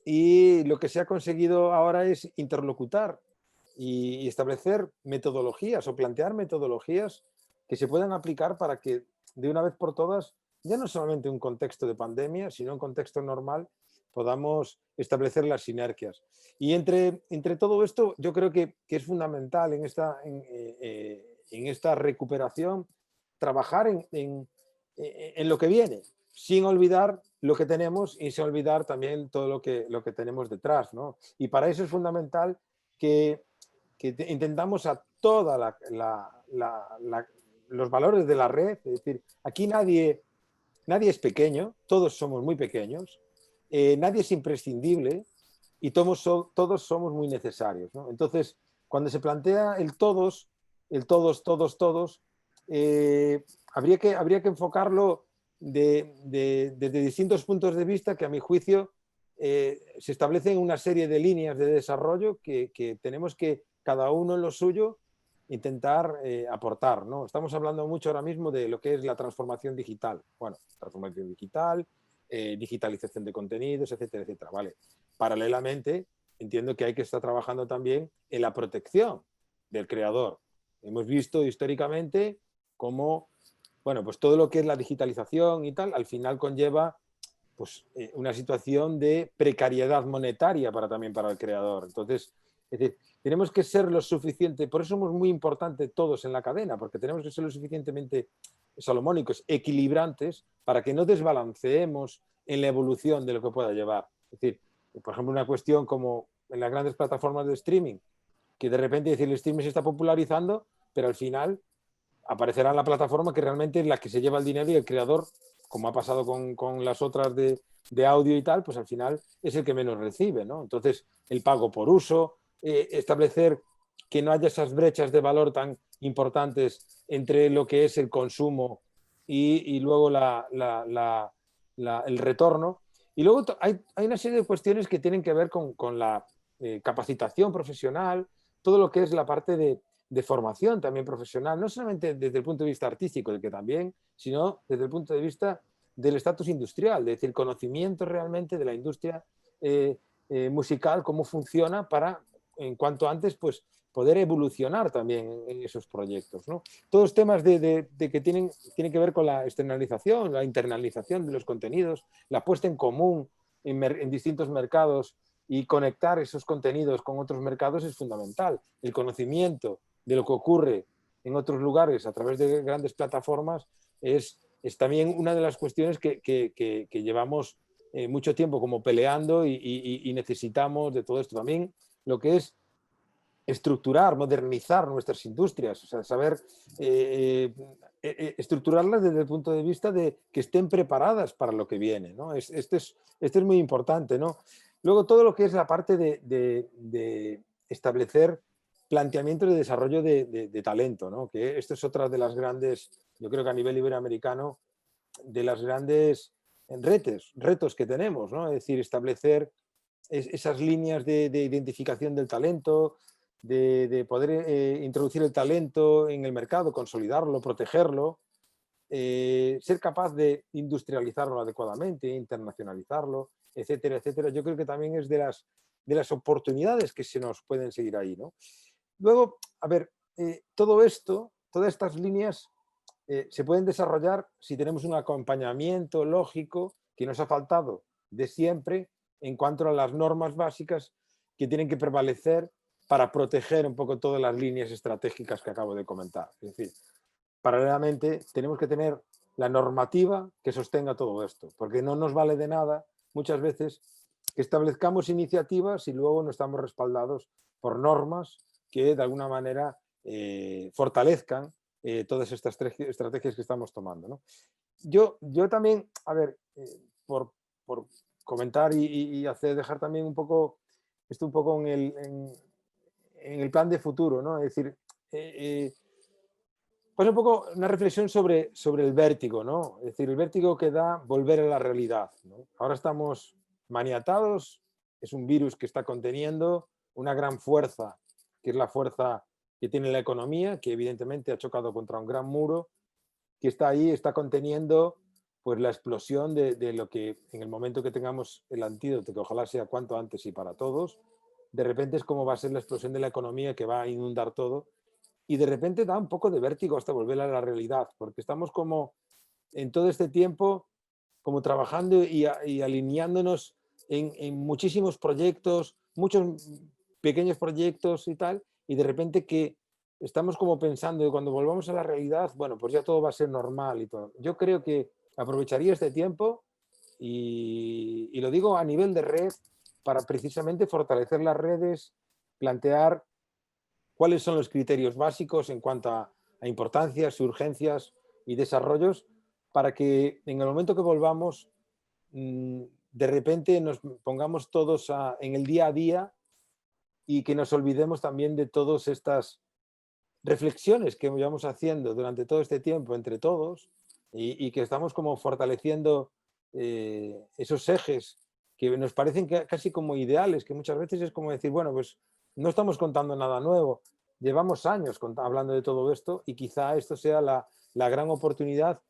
y lo que se ha conseguido ahora es interlocutar y establecer metodologías o plantear metodologías que se puedan aplicar para que de una vez por todas, ya no solamente en un contexto de pandemia, sino en un contexto normal, podamos establecer las sinergias. Y entre todo esto, yo creo que es fundamental en esta recuperación trabajar en lo que viene, sin olvidar lo que tenemos y sin olvidar también todo lo que tenemos detrás, ¿no? Y para eso es fundamental que intentamos a toda los valores de la red, es decir, aquí nadie es pequeño, todos somos muy pequeños, nadie es imprescindible y todos somos muy necesarios, ¿no? Entonces, cuando se plantea el todos, habría que enfocarlo desde distintos puntos de vista que a mi juicio se establecen una serie de líneas de desarrollo que tenemos que cada uno en lo suyo intentar aportar, ¿no? Estamos hablando mucho ahora mismo de lo que es la transformación digital. Bueno, transformación digital, digitalización de contenidos, etcétera, etcétera. Vale. Paralelamente, entiendo que hay que estar trabajando también en la protección del creador. Hemos visto históricamente cómo, bueno, pues todo lo que es la digitalización y tal, al final conlleva pues, una situación de precariedad monetaria también para el creador. Entonces, es decir, tenemos que ser lo suficiente, por eso somos muy importantes todos en la cadena, porque tenemos que ser lo suficientemente salomónicos, equilibrantes, para que no desbalanceemos en la evolución de lo que pueda llevar. Es decir, por ejemplo, una cuestión como en las grandes plataformas de streaming, que de repente decir, el streaming se está popularizando, pero al final aparecerá la plataforma que realmente es la que se lleva el dinero y el creador, como ha pasado con las otras de audio y tal, pues al final es el que menos recibe, ¿no? Entonces, el pago por uso, establecer que no haya esas brechas de valor tan importantes entre lo que es el consumo y luego el retorno. Y luego hay una serie de cuestiones que tienen que ver con la capacitación profesional, todo lo que es la parte de formación también profesional, no solamente desde el punto de vista artístico, el que también, sino desde el punto de vista del estatus industrial, es decir, conocimiento realmente de la industria musical, cómo funciona para, en cuanto antes, pues poder evolucionar también en esos proyectos, ¿no? Todos temas de que tienen que ver con la externalización, la internalización de los contenidos, la puesta en común en distintos mercados y conectar esos contenidos con otros mercados es fundamental. El conocimiento de lo que ocurre en otros lugares a través de grandes plataformas es también una de las cuestiones que llevamos mucho tiempo como peleando y necesitamos de todo esto. También lo que es estructurar, modernizar nuestras industrias, o sea, saber estructurarlas desde el punto de vista de que estén preparadas para lo que viene, ¿no? Esto es muy importante, ¿no? Luego todo lo que es la parte de establecer planteamientos de desarrollo de talento, ¿no? Que esto es otra de las grandes, yo creo que a nivel iberoamericano, de las grandes retos que tenemos, ¿no? Es decir, establecer esas líneas de identificación del talento, de poder introducir el talento en el mercado, consolidarlo, protegerlo, ser capaz de industrializarlo adecuadamente, internacionalizarlo, etcétera, etcétera. Yo creo que también es de las oportunidades que se nos pueden seguir ahí, ¿no? Luego, a ver, todo esto, todas estas líneas se pueden desarrollar si tenemos un acompañamiento lógico que nos ha faltado de siempre en cuanto a las normas básicas que tienen que prevalecer para proteger un poco todas las líneas estratégicas que acabo de comentar. Es decir, paralelamente tenemos que tener la normativa que sostenga todo esto, porque no nos vale de nada muchas veces que establezcamos iniciativas y luego no estamos respaldados por normas que de alguna manera fortalezcan todas estas estrategias que estamos tomando, ¿no? Yo también, a ver, por comentar y dejar también un poco, esto un poco en el plan de futuro, ¿no? Es decir, pues un poco una reflexión sobre el vértigo, ¿no? Es decir, el vértigo que da volver a la realidad, ¿no? Ahora estamos maniatados, es un virus que está conteniendo una gran fuerza, que es la fuerza que tiene la economía, que evidentemente ha chocado contra un gran muro, que está ahí, está conteniendo pues la explosión de lo que en el momento que tengamos el antídoto, que ojalá sea cuanto antes y para todos, de repente es como va a ser la explosión de la economía que va a inundar todo y de repente da un poco de vértigo hasta volver a la realidad, porque estamos como en todo este tiempo como trabajando y alineándonos en muchísimos proyectos, muchos pequeños proyectos y tal, y de repente que estamos como pensando que cuando volvamos a la realidad, bueno, pues ya todo va a ser normal y todo. Yo creo que aprovecharía este tiempo y lo digo a nivel de red para precisamente fortalecer las redes, plantear cuáles son los criterios básicos en cuanto a importancias, urgencias y desarrollos para que en el momento que volvamos, de repente nos pongamos todos en el día a día y que nos olvidemos también de todas estas reflexiones que llevamos haciendo durante todo este tiempo entre todos y que estamos como fortaleciendo esos ejes que nos parecen casi como ideales, que muchas veces es como decir, bueno, pues no estamos contando nada nuevo, llevamos años hablando de todo esto y quizá esto sea la gran oportunidad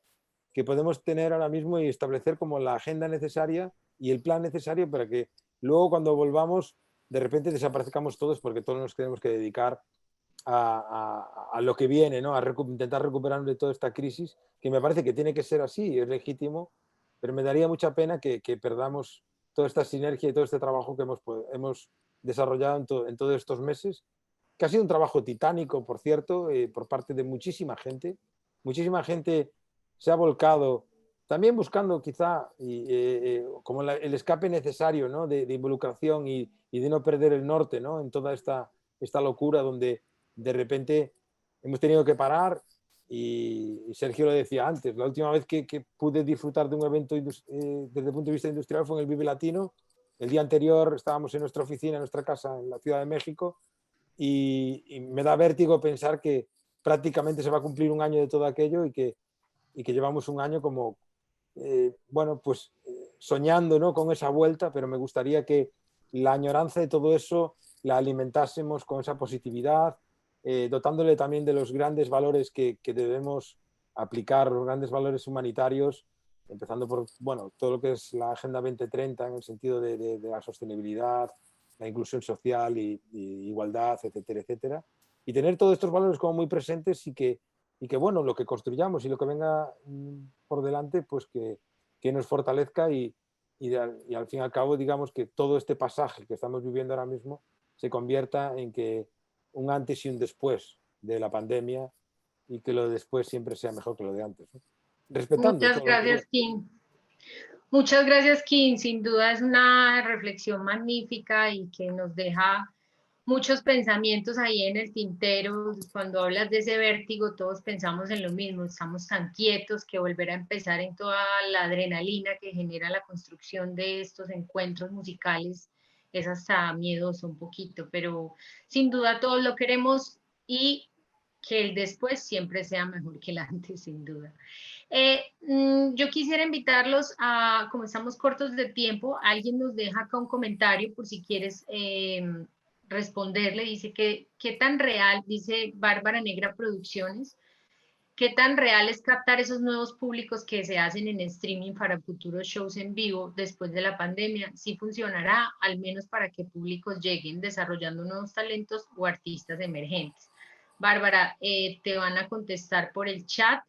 que podemos tener ahora mismo y establecer como la agenda necesaria y el plan necesario para que luego cuando volvamos de repente desaparezcamos todos porque todos nos tenemos que dedicar a lo que viene, ¿no? Intentar recuperar de toda esta crisis, que me parece que tiene que ser así, es legítimo, pero me daría mucha pena que perdamos toda esta sinergia y todo este trabajo que hemos desarrollado en todos estos meses, que ha sido un trabajo titánico, por cierto, por parte de muchísima gente. Muchísima gente se ha volcado, también buscando quizá como el escape necesario, ¿no? de involucración y de no perder el norte, ¿no? En toda esta locura donde de repente hemos tenido que parar y Sergio lo decía antes, la última vez que pude disfrutar de un evento desde el punto de vista industrial fue en el Vive Latino. El día anterior estábamos en nuestra oficina, en nuestra casa en la Ciudad de México y me da vértigo pensar que prácticamente se va a cumplir un año de todo aquello y que llevamos un año como, bueno, pues soñando, ¿no? Con esa vuelta, pero me gustaría que la añoranza de todo eso la alimentásemos con esa positividad, dotándole también de los grandes valores que debemos aplicar, los grandes valores humanitarios, empezando por, bueno, todo lo que es la Agenda 2030 en el sentido de la sostenibilidad, la inclusión social y igualdad, etcétera, etcétera. Y tener todos estos valores como muy presentes y que bueno, lo que construyamos y lo que venga por delante, pues que nos fortalezca y al fin y al cabo, digamos que todo este pasaje que estamos viviendo ahora mismo se convierta en que un antes y un después de la pandemia y que lo de después siempre sea mejor que lo de antes, ¿no? Respetando Muchas todo lo gracias, Kim. Muchas gracias, Kim. Sin duda es una reflexión magnífica y que nos deja muchos pensamientos ahí en el tintero. Cuando hablas de ese vértigo, todos pensamos en lo mismo. Estamos tan quietos que volver a empezar en toda la adrenalina que genera la construcción de estos encuentros musicales es hasta miedoso un poquito, pero sin duda todos lo queremos y que el después siempre sea mejor que el antes, sin duda. Yo quisiera invitarlos a, como estamos cortos de tiempo, alguien nos deja acá un comentario por si quieres responderle. Dice que qué tan real, dice Bárbara Negra Producciones, qué tan real es captar esos nuevos públicos que se hacen en streaming para futuros shows en vivo después de la pandemia. Sí funcionará, al menos para que públicos lleguen desarrollando nuevos talentos o artistas emergentes. Bárbara, te van a contestar por el chat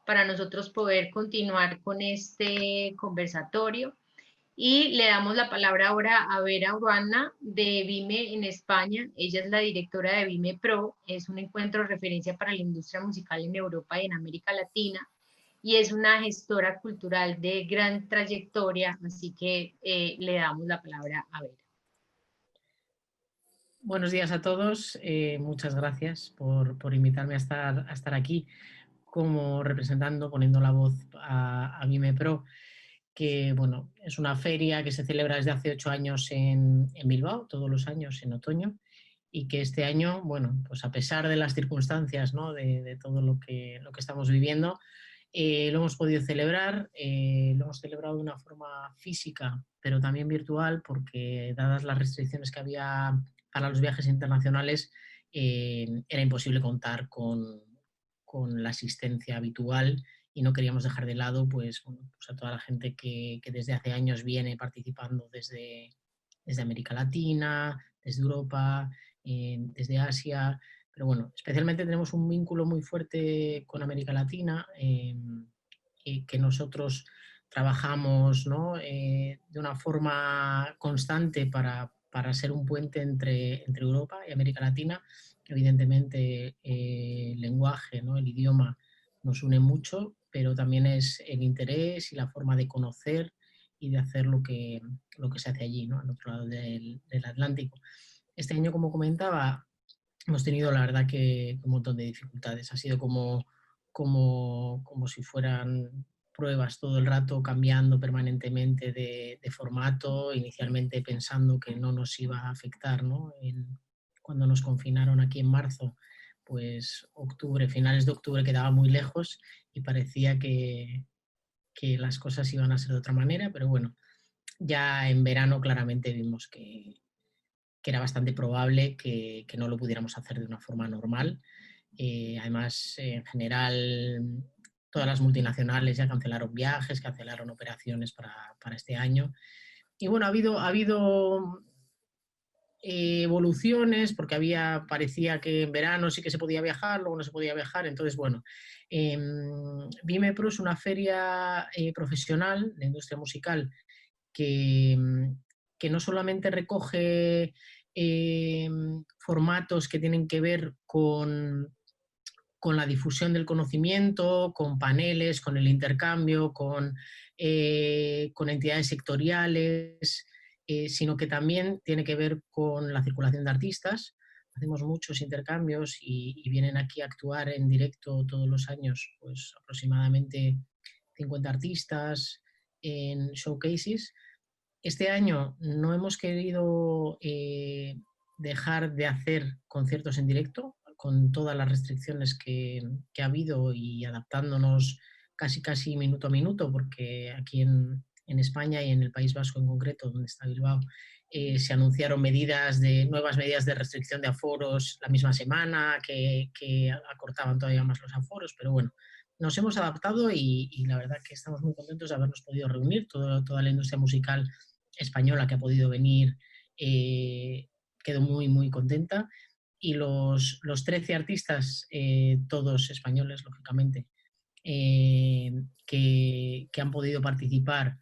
para nosotros poder continuar con este conversatorio. Y le damos la palabra ahora a Vera Urbana de Vime en España. Ella es la directora de Vime Pro, es un encuentro de referencia para la industria musical en Europa y en América Latina, y es una gestora cultural de gran trayectoria, así que le damos la palabra a Vera. Buenos días a todos, muchas gracias por invitarme a estar aquí como representando, poniendo la voz a Vime Pro, que bueno, es una feria que se celebra desde hace 8 años en Bilbao, todos los años en otoño, y que este año, bueno, pues a pesar de las circunstancias, ¿no? de todo lo que estamos viviendo, lo hemos podido celebrar, lo hemos celebrado de una forma física, pero también virtual, porque dadas las restricciones que había para los viajes internacionales, era imposible contar con la asistencia habitual y no queríamos dejar de lado pues, bueno, pues a toda la gente que desde hace años viene participando desde América Latina, desde Europa, desde Asia, pero bueno, especialmente tenemos un vínculo muy fuerte con América Latina, que nosotros trabajamos, ¿no? De una forma constante para ser un puente entre Europa y América Latina. Evidentemente, el lenguaje, ¿no? El idioma nos une mucho, pero también es el interés y la forma de conocer y de hacer lo que se hace allí, ¿no? Al otro lado del Atlántico. Este año, como comentaba, hemos tenido la verdad que un montón de dificultades. Ha sido como si fueran pruebas todo el rato, cambiando permanentemente de formato, inicialmente pensando que no nos iba a afectar, ¿no? Cuando nos confinaron aquí en marzo, pues octubre, finales de octubre quedaba muy lejos y parecía que las cosas iban a ser de otra manera, pero bueno, ya en verano claramente vimos que era bastante probable que no lo pudiéramos hacer de una forma normal. Además, en general, todas las multinacionales ya cancelaron viajes, cancelaron operaciones para este año. Y bueno, ha habido evoluciones, porque parecía que en verano sí que se podía viajar, luego no se podía viajar. Entonces, bueno, Vimepro es una feria profesional de industria musical que no solamente recoge formatos que tienen que ver con la difusión del conocimiento, con paneles, con el intercambio, con entidades sectoriales, sino que también tiene que ver con la circulación de artistas. Hacemos muchos intercambios y vienen aquí a actuar en directo todos los años, pues aproximadamente 50 artistas en showcases. Este año no hemos querido dejar de hacer conciertos en directo, con todas las restricciones que ha habido y adaptándonos casi minuto a minuto, porque aquí en España y en el País Vasco en concreto, donde está Bilbao, se anunciaron nuevas medidas de restricción de aforos la misma semana, que acortaban todavía más los aforos, pero bueno, nos hemos adaptado y la verdad que estamos muy contentos de habernos podido reunir, toda la industria musical española que ha podido venir quedó muy contenta, y los 13 artistas, todos españoles, lógicamente, que han podido participar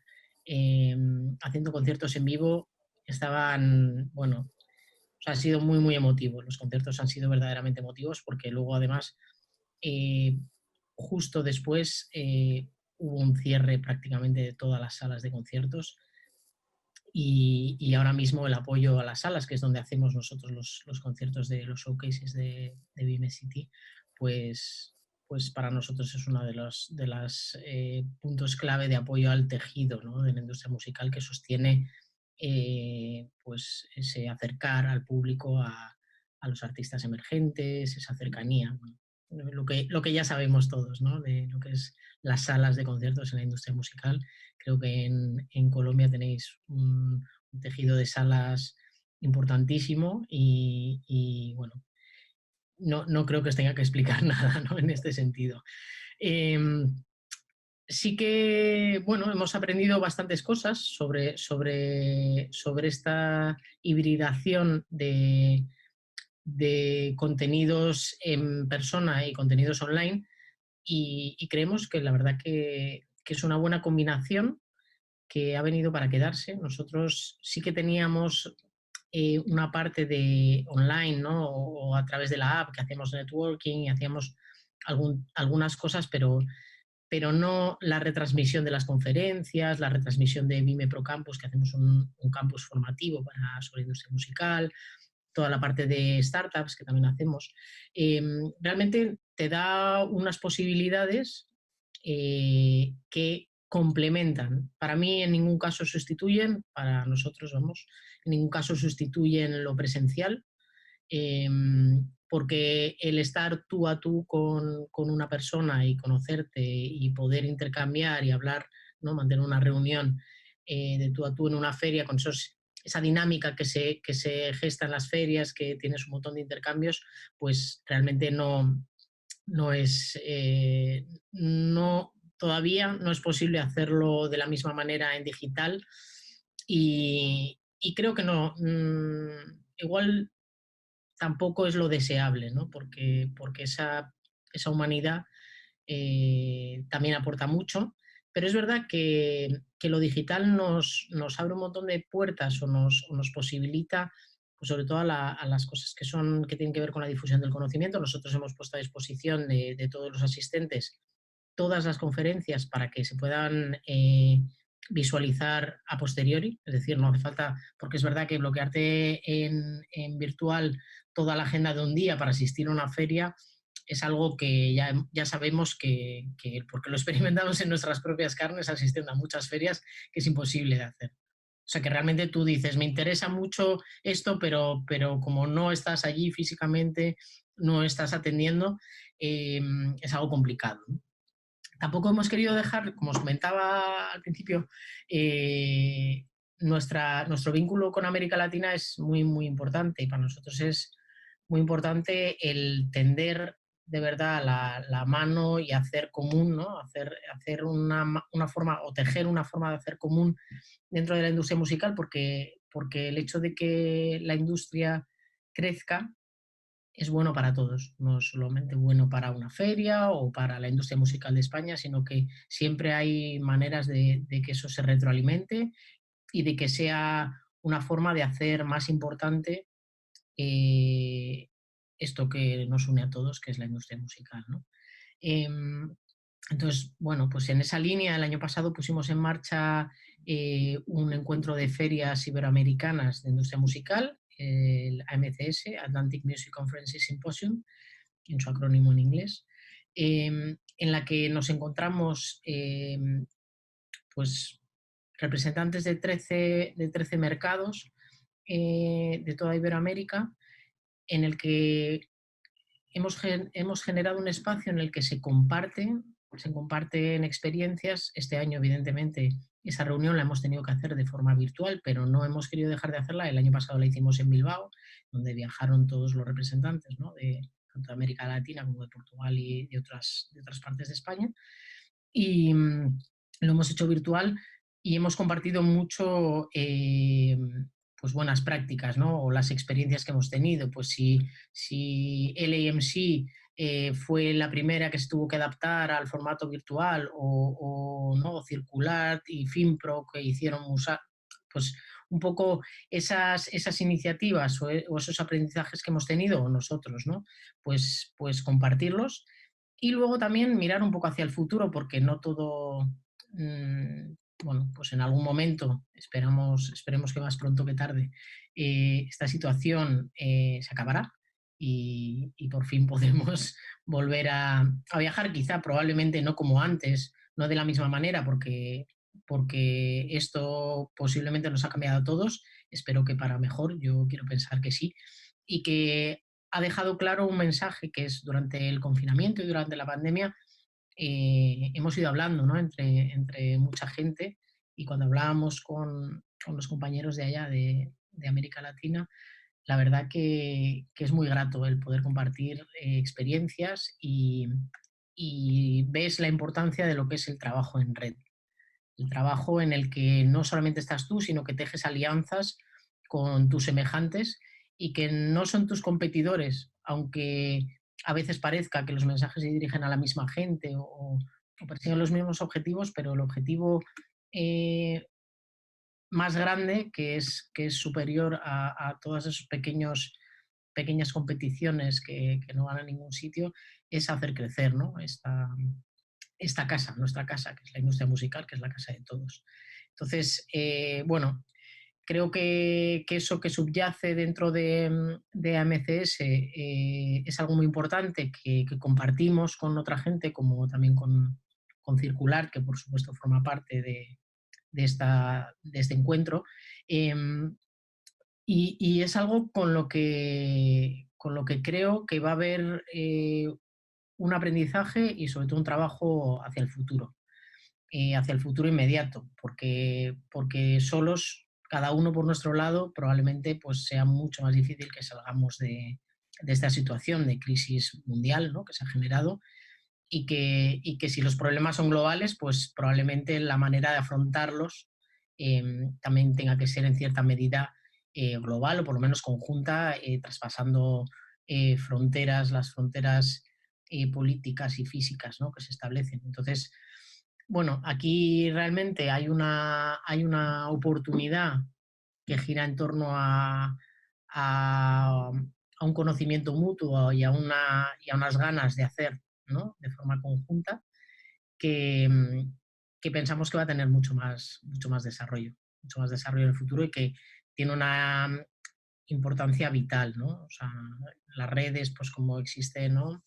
haciendo conciertos en vivo, estaban, bueno, o sea, ha sido muy emotivo. Los conciertos han sido verdaderamente emotivos, porque luego además justo después hubo un cierre prácticamente de todas las salas de conciertos. Y ahora mismo el apoyo a las salas, que es donde hacemos nosotros los conciertos de los showcases de Vime City, pues para nosotros es uno de los puntos clave de apoyo al tejido, ¿no? De la industria musical, que sostiene pues ese acercar al público a los artistas emergentes, esa cercanía. Bueno, lo que ya sabemos todos, ¿no? De lo que es las salas de conciertos en la industria musical. Creo que en Colombia tenéis un tejido de salas importantísimo y bueno, no creo que os tenga que explicar nada, ¿no? En este sentido. Sí que, bueno, hemos aprendido bastantes cosas sobre esta hibridación de contenidos en persona y contenidos online, y creemos que la verdad que es una buena combinación que ha venido para quedarse. Nosotros sí que teníamos una parte de online, ¿no? O a través de la app, que hacíamos networking y hacíamos algunas cosas, pero no la retransmisión de las conferencias, la retransmisión de Vimepro Campus, que hacemos un campus formativo sobre industria musical, toda la parte de startups que también hacemos. Realmente te da unas posibilidades que complementan. Para mí en ningún caso sustituyen, para nosotros, vamos, en ningún caso sustituyen lo presencial, porque el estar tú a tú con una persona y conocerte y poder intercambiar y hablar, ¿no? Mantener una reunión de tú a tú en una feria, con esa dinámica que se gesta en las ferias, que tienes un montón de intercambios, pues realmente no todavía no es posible hacerlo de la misma manera en digital y creo que no, igual tampoco es lo deseable, ¿no? Porque esa humanidad también aporta mucho, pero es verdad que lo digital nos abre un montón de puertas o nos posibilita, pues sobre todo a las cosas que tienen que ver con la difusión del conocimiento. Nosotros hemos puesto a disposición de todos los asistentes todas las conferencias para que se puedan visualizar a posteriori, es decir, no hace falta, porque es verdad que bloquearte en virtual toda la agenda de un día para asistir a una feria es algo que ya sabemos porque lo experimentamos en nuestras propias carnes asistiendo a muchas ferias, que es imposible de hacer. O sea que realmente tú dices, me interesa mucho esto, pero como no estás allí físicamente, no estás atendiendo, es algo complicado, ¿no? Tampoco hemos querido dejar, como os comentaba al principio, nuestro vínculo con América Latina es muy, muy importante y para nosotros es muy importante el tender de verdad la mano y hacer común, ¿no? Hacer una forma o tejer una forma de hacer común dentro de la industria musical porque el hecho de que la industria crezca es bueno para todos, no es solamente bueno para una feria o para la industria musical de España, sino que siempre hay maneras de que eso se retroalimente y de que sea una forma de hacer más importante esto que nos une a todos, que es la industria musical, ¿no? Entonces, bueno, pues en esa línea el año pasado pusimos en marcha un encuentro de ferias iberoamericanas de industria musical, el AMCS, Atlantic Music Conference Symposium, en su acrónimo en inglés, en la que nos encontramos pues, representantes de 13 mercados de toda Iberoamérica, en el que hemos generado un espacio en el que se comparten experiencias. Este año, evidentemente, esa reunión la hemos tenido que hacer de forma virtual, pero no hemos querido dejar de hacerla. El año pasado la hicimos en Bilbao, donde viajaron todos los representantes, ¿no? de tanto de América Latina como de Portugal y de otras partes de España. Y lo hemos hecho virtual y hemos compartido mucho pues buenas prácticas, ¿no? O las experiencias que hemos tenido. Pues si LAMC fue la primera que se tuvo que adaptar al formato virtual o no, Circular y FinPro que hicieron pues un poco esas iniciativas o esos aprendizajes que hemos tenido nosotros, ¿no? Pues compartirlos y luego también mirar un poco hacia el futuro porque no todo, bueno, pues en algún momento, esperemos que más pronto que tarde, esta situación se acabará y por fin podemos volver a viajar, quizá probablemente no como antes, no de la misma manera, porque esto posiblemente nos ha cambiado a todos, espero que para mejor, yo quiero pensar que sí, y que ha dejado claro un mensaje que es durante el confinamiento y durante la pandemia hemos ido hablando, ¿no? entre mucha gente y cuando hablábamos con los compañeros de allá de América Latina, la verdad que es muy grato el poder compartir experiencias y ves la importancia de lo que es el trabajo en red. El trabajo en el que no solamente estás tú, sino que tejes alianzas con tus semejantes y que no son tus competidores, aunque a veces parezca que los mensajes se dirigen a la misma gente o persiguen los mismos objetivos, pero el objetivo más grande, que es superior a todas esas pequeñas competiciones que no van a ningún sitio, es hacer crecer, ¿no? esta casa, nuestra casa, que es la industria musical, que es la casa de todos. Entonces, bueno, creo que eso que subyace dentro de AMCS es algo muy importante que compartimos con otra gente, como también con Circular, que por supuesto forma parte de este encuentro. Y es algo con lo que creo que va a haber un aprendizaje y sobre todo un trabajo hacia el futuro inmediato, porque solos, cada uno por nuestro lado, probablemente pues sea mucho más difícil que salgamos de esta situación de crisis mundial, ¿no? que se ha generado y que si los problemas son globales, pues probablemente la manera de afrontarlos también tenga que ser en cierta medida global o por lo menos conjunta, traspasando fronteras, las fronteras políticas y físicas, ¿no?, que se establecen. Entonces, bueno, aquí realmente hay una oportunidad que gira en torno a un conocimiento mutuo y a unas ganas de hacer, ¿no?, de forma conjunta, que, que pensamos que va a tener mucho más desarrollo en el futuro y que tiene una importancia vital, ¿no? O sea, las redes, pues como existe, ¿no?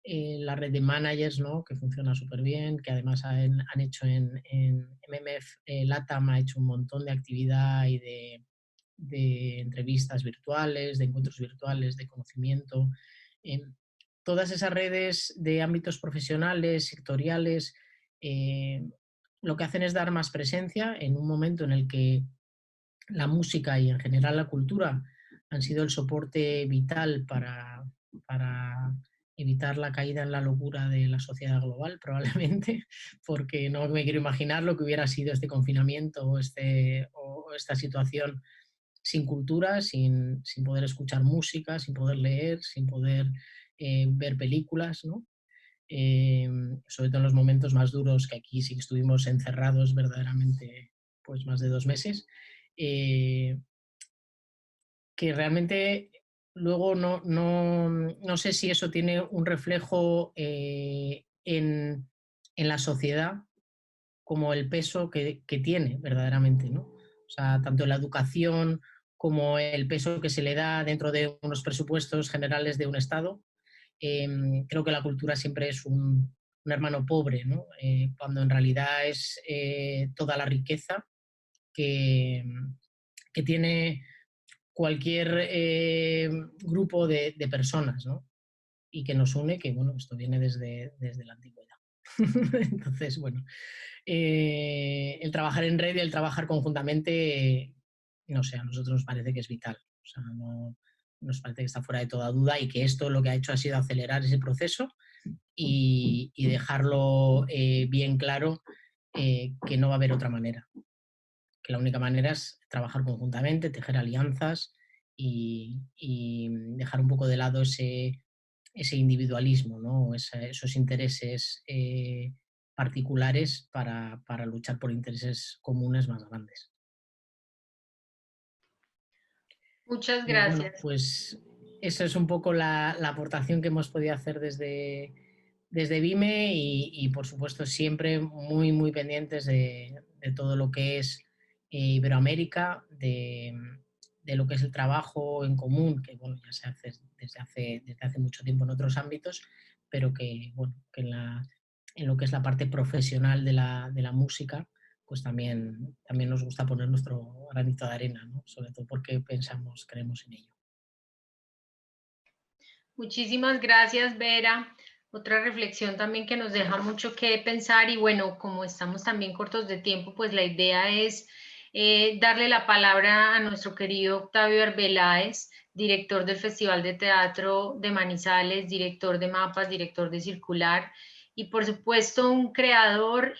La red de managers, ¿no?, que funciona súper bien, que además han hecho en MMF, LATAM ha hecho un montón de actividad y de entrevistas virtuales, de encuentros virtuales, de conocimiento. Todas esas redes de ámbitos profesionales, sectoriales, lo que hacen es dar más presencia en un momento en el que la música y en general la cultura han sido el soporte vital para evitar la caída en la locura de la sociedad global, probablemente, porque no me quiero imaginar lo que hubiera sido este confinamiento o esta situación sin cultura, sin poder escuchar música, sin poder leer, sin poder ver películas, ¿no? Sobre todo en los momentos más duros, que aquí sí que estuvimos encerrados verdaderamente pues más de 2 meses, que realmente luego no sé si eso tiene un reflejo en la sociedad como el peso que tiene verdaderamente, ¿no? O sea, tanto en la educación como el peso que se le da dentro de unos presupuestos generales de un Estado. Creo que la cultura siempre es un hermano pobre, ¿no? Cuando en realidad es toda la riqueza que, que tiene cualquier grupo de personas, ¿no? Y que nos une, que bueno, esto viene desde la antigüedad. Entonces, bueno, el trabajar en red y el trabajar conjuntamente, no sé, a nosotros nos parece que es vital. O sea, no, nos parece que está fuera de toda duda y que esto lo que ha hecho ha sido acelerar ese proceso y dejarlo bien claro que no va a haber otra manera. Que la única manera es trabajar conjuntamente, tejer alianzas y dejar un poco de lado ese individualismo, ¿no? Esos intereses particulares para luchar por intereses comunes más grandes. Muchas Y bueno, gracias. pues eso es un poco la aportación que hemos podido hacer desde Vime y por supuesto siempre muy, muy pendientes de todo lo que es Iberoamérica, de lo que es el trabajo en común, que bueno, ya se hace desde hace mucho tiempo en otros ámbitos, pero que, bueno, que en lo que es la parte profesional de la música, pues también nos gusta poner nuestro granito de arena, ¿no? Sobre todo porque creemos en ello. Muchísimas gracias, Vera. Otra reflexión también que nos deja mucho que pensar y bueno, como estamos también cortos de tiempo, pues la idea es darle la palabra a nuestro querido Octavio Arbeláez, director del Festival de Teatro de Manizales, director de Mapas, director de Circular y por supuesto un creador,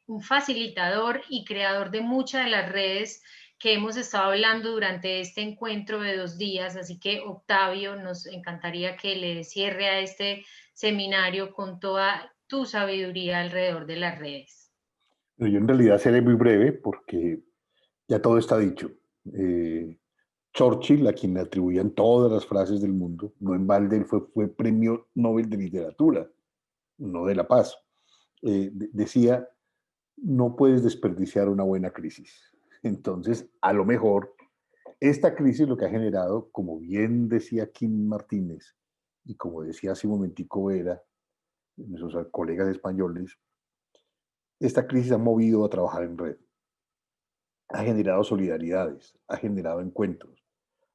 un facilitador y creador de muchas de las redes que hemos estado hablando durante este encuentro de 2 días. Así que, Octavio, nos encantaría que le cierre a este seminario con toda tu sabiduría alrededor de las redes. Yo en realidad seré muy breve porque ya todo está dicho. Churchill, a quien le atribuían todas las frases del mundo, no en balde, él fue premio Nobel de Literatura, no de la paz. Decía, no puedes desperdiciar una buena crisis. Entonces, a lo mejor, esta crisis lo que ha generado, como bien decía Kim Martínez, y como decía hace un momentico Vera, nuestros colegas españoles, esta crisis ha movido a trabajar en red. Ha generado solidaridades, ha generado encuentros,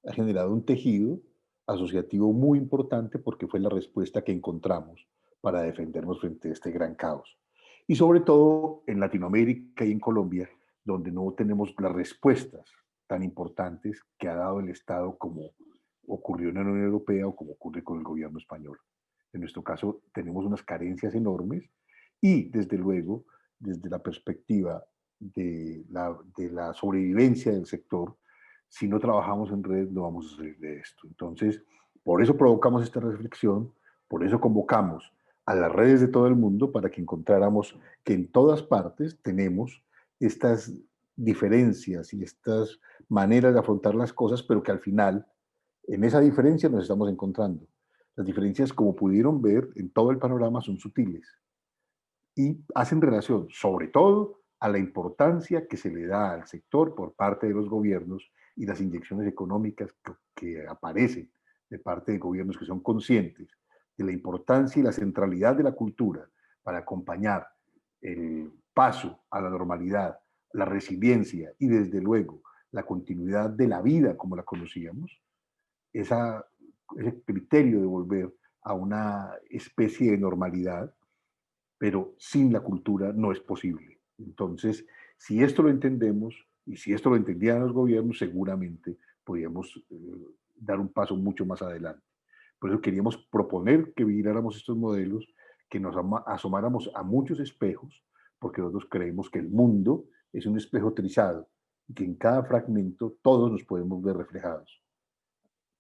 ha generado un tejido asociativo muy importante porque fue la respuesta que encontramos para defendernos frente a este gran caos. Y sobre todo en Latinoamérica y en Colombia, donde no tenemos las respuestas tan importantes que ha dado el Estado como ocurrió en la Unión Europea o como ocurre con el gobierno español. En nuestro caso tenemos unas carencias enormes y desde luego, desde la perspectiva de la sobrevivencia del sector, si no trabajamos en red no vamos a salir de esto. Entonces, por eso provocamos esta reflexión, por eso convocamos a las redes de todo el mundo para que encontráramos que en todas partes tenemos estas diferencias y estas maneras de afrontar las cosas, pero que al final en esa diferencia nos estamos encontrando. Las diferencias, como pudieron ver en todo el panorama, son sutiles y hacen relación, sobre todo, a la importancia que se le da al sector por parte de los gobiernos y las inyecciones económicas que aparecen de parte de gobiernos que son conscientes de la importancia y la centralidad de la cultura para acompañar el paso a la normalidad, la resiliencia y, desde luego, la continuidad de la vida como la conocíamos. Ese criterio de volver a una especie de normalidad, pero sin la cultura no es posible. Entonces, si esto lo entendemos y si esto lo entendían los gobiernos, seguramente podríamos dar un paso mucho más adelante. Por eso queríamos proponer que miráramos estos modelos, que nos asomáramos a muchos espejos, porque nosotros creemos que el mundo es un espejo trizado y que en cada fragmento todos nos podemos ver reflejados,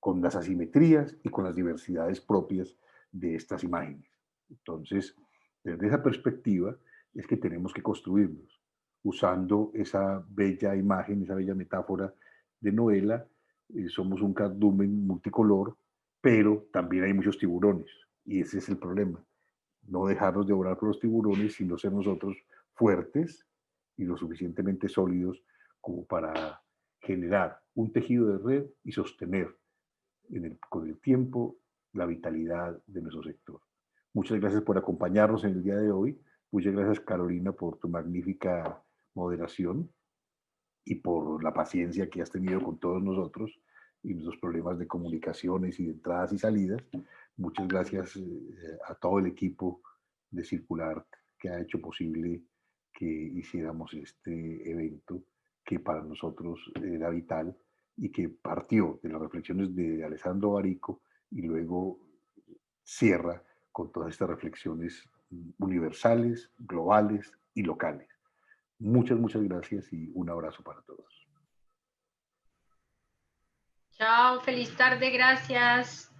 con las asimetrías y con las diversidades propias de estas imágenes. Entonces, desde esa perspectiva es que tenemos que construirlos, usando esa bella imagen, esa bella metáfora de novela. Somos un cardumen multicolor, pero también hay muchos tiburones, y ese es el problema. No dejarnos devorar por los tiburones, sino ser nosotros fuertes y lo suficientemente sólidos como para generar un tejido de red y sostener con el tiempo la vitalidad de nuestro sector. Muchas gracias por acompañarnos en el día de hoy. Muchas gracias, Carolina, por tu magnífica moderación y por la paciencia que has tenido con todos nosotros y nuestros problemas de comunicaciones y de entradas y salidas. Muchas gracias a todo el equipo de Circular que ha hecho posible que hiciéramos este evento que para nosotros era vital y que partió de las reflexiones de Alessandro Barico y luego cierra con todas estas reflexiones universales, globales y locales. Muchas gracias y un abrazo para todos. Chao, feliz tarde, gracias.